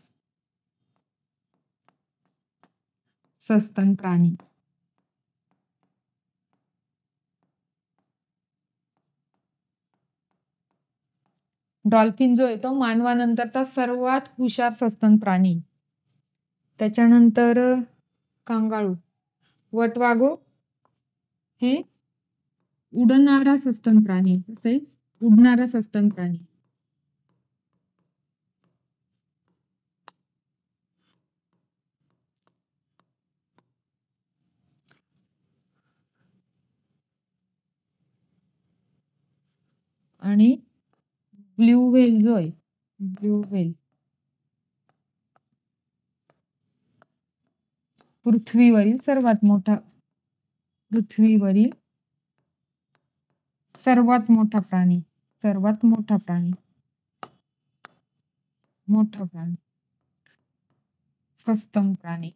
सस्तन प्राणी. डॉल्फिन जो आहे तो मानवानंतरचा सर्वात हुशार सस्तन प्राणी. त्याच्यानंतर कांगारू, वटवाघूळ हे उडणारा सस्तन प्राणी, उडणारा सस्तन प्राणी. आणि ब्ल्यू व्हेल जो आहे, ब्ल्यू व्हेल पृथ्वीवरील सर्वात मोठा प्राणी, सस्तन प्राणी.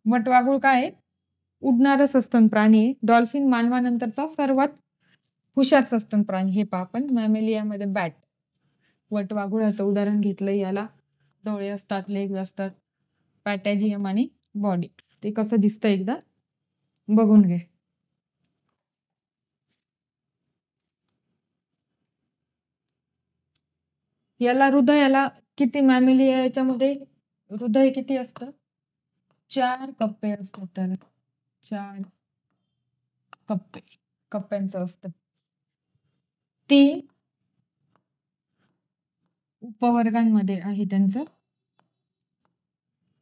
वटवाघूळ काय उडणारा सस्तन प्राणी. डॉल्फिन मानवानंतरचा सर्वात हुशार सस्तन प्राणी. हे पहा आपण मॅमेलियामध्ये बॅट, वटवाघुळाचं उदाहरण घेतलंय. याला डोळे असतात, लेग असतात, पॅटॅजियम आणि बॉडी. ते कसं दिसतं एकदा बघून घे. याला हृदयाला किती, मॅमेलिया याच्यामध्ये हृदय किती असतं? 4 कप्पे असतात. त्याला 4 कप्प्यांचं असतं. 3 उपवर्गांमध्ये आहे त्यांचं.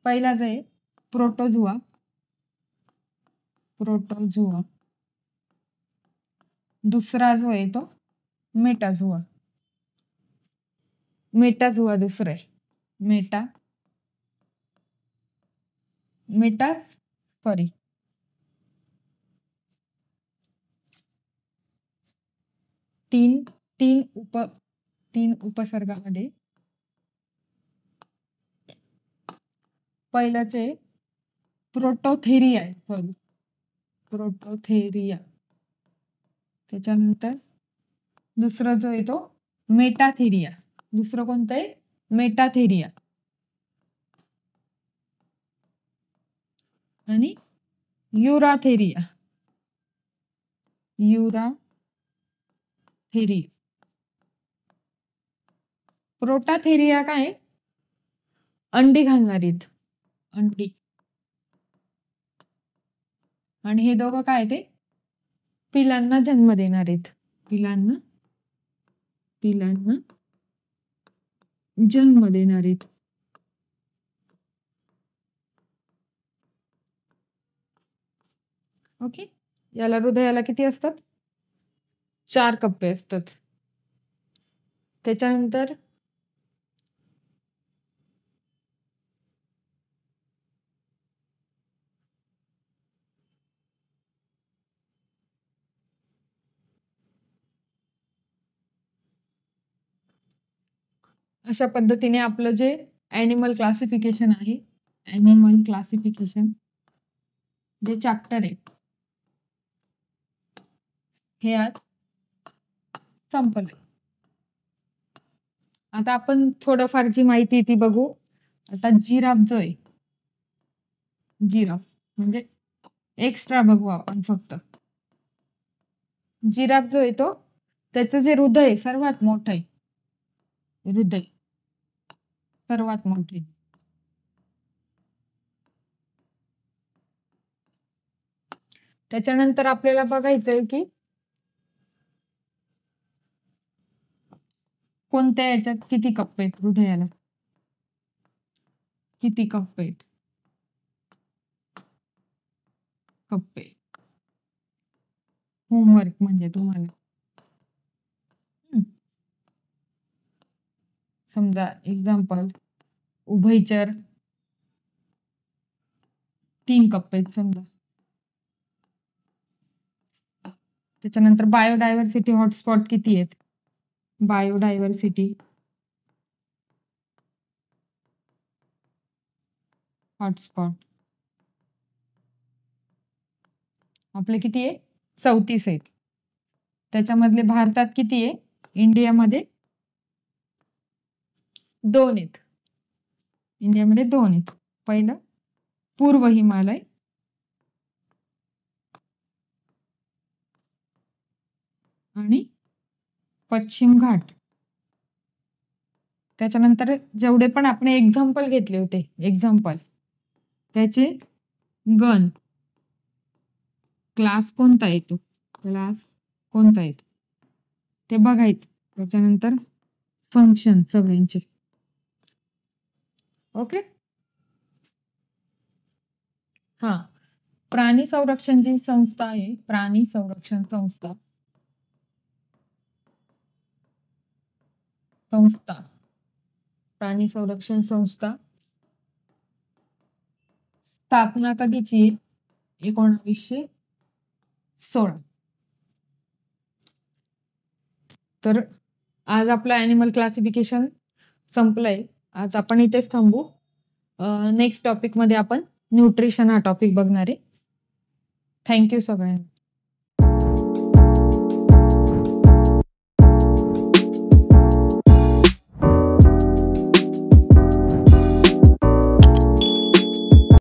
पहिला जो आहे प्रोटोझोआ, दुसरा जो आहे तो मेटाझोआ दुसरा आहे. तीन उपसर्गामध्ये पहिल्याचे प्रोटोथेरिया आहे, प्रोटोथेरिया. त्याच्यानंतर दुसरा जो आहे तो मेटाथेरिया. दुसरं कोणतं आहे? मेटाथेरिया. आणि युराथेरिया. प्रोटाथेरिया काय अंडी घालणारीत, अंडी. आणि हे दोघं काय ते पिलांना जन्म देणार आहेत, पिलांना जन्म देणार आहेत. ओके. याला हृदयाला किती असतात? 4 कप्पे असतात. त्याच्यानंतर अशा पद्धतीने आपलं जे ॲनिमल क्लासिफिकेशन आहे, ॲनिमल क्लासिफिकेशन जे चॅप्टर आहे, हे आज संपलंय. आता आपण थोडंफार जी माहिती आहे ती बघू. आता जिराफ जो आहे, जिराफ म्हणजे एक्स्ट्रा बघू आपण फक्त. जिराफ जो आहे तो, त्याचं जे हृदय सर्वात मोठं आहे, हृदय सर्वात मोठे. त्याच्यानंतर आपल्याला बघायचंय की कोणत्या याच्यात किती कप्पे आहेत हृदयाला, किती कप्पे आहेत, कप्पे. होमवर्क म्हणजे तुम्हाला समजा एक्झाम्पल उभयचर 3 कप्पे आहेत समजा. त्याच्यानंतर बायोडायव्हर्सिटी हॉटस्पॉट किती आहेत, बायोडायव्हर्सिटी हॉटस्पॉट आपले किती आहे, 34 आहेत. त्याच्यामधले भारतात किती आहे, इंडियामध्ये 2 आहेत. इंडियामध्ये 2 आहेत. पहिलं पूर्व हिमालय आणि पश्चिम घाट. त्याच्यानंतर जेवढे पण आपण एक्झाम्पल घेतले होते, एक्झाम्पल त्याचे गण, क्लास कोणता येतो, क्लास कोणता येतो ते बघायचं. त्याच्यानंतर फंक्शन सगळ्यांचे. ओके. हा, प्राणी संरक्षण जी संस्था आहे, प्राणी संरक्षण संस्था, प्राणी संरक्षण संस्था स्थापना कधीची, 1916. तर आज आपलं ॲनिमल क्लासिफिकेशन संपलंय. आज आपण इथेच थांबू. नेक्स्ट टॉपिक मध्ये आपण न्यूट्रिशन हा टॉपिक बघणार आहे. थँक्यू सगळ्यांना.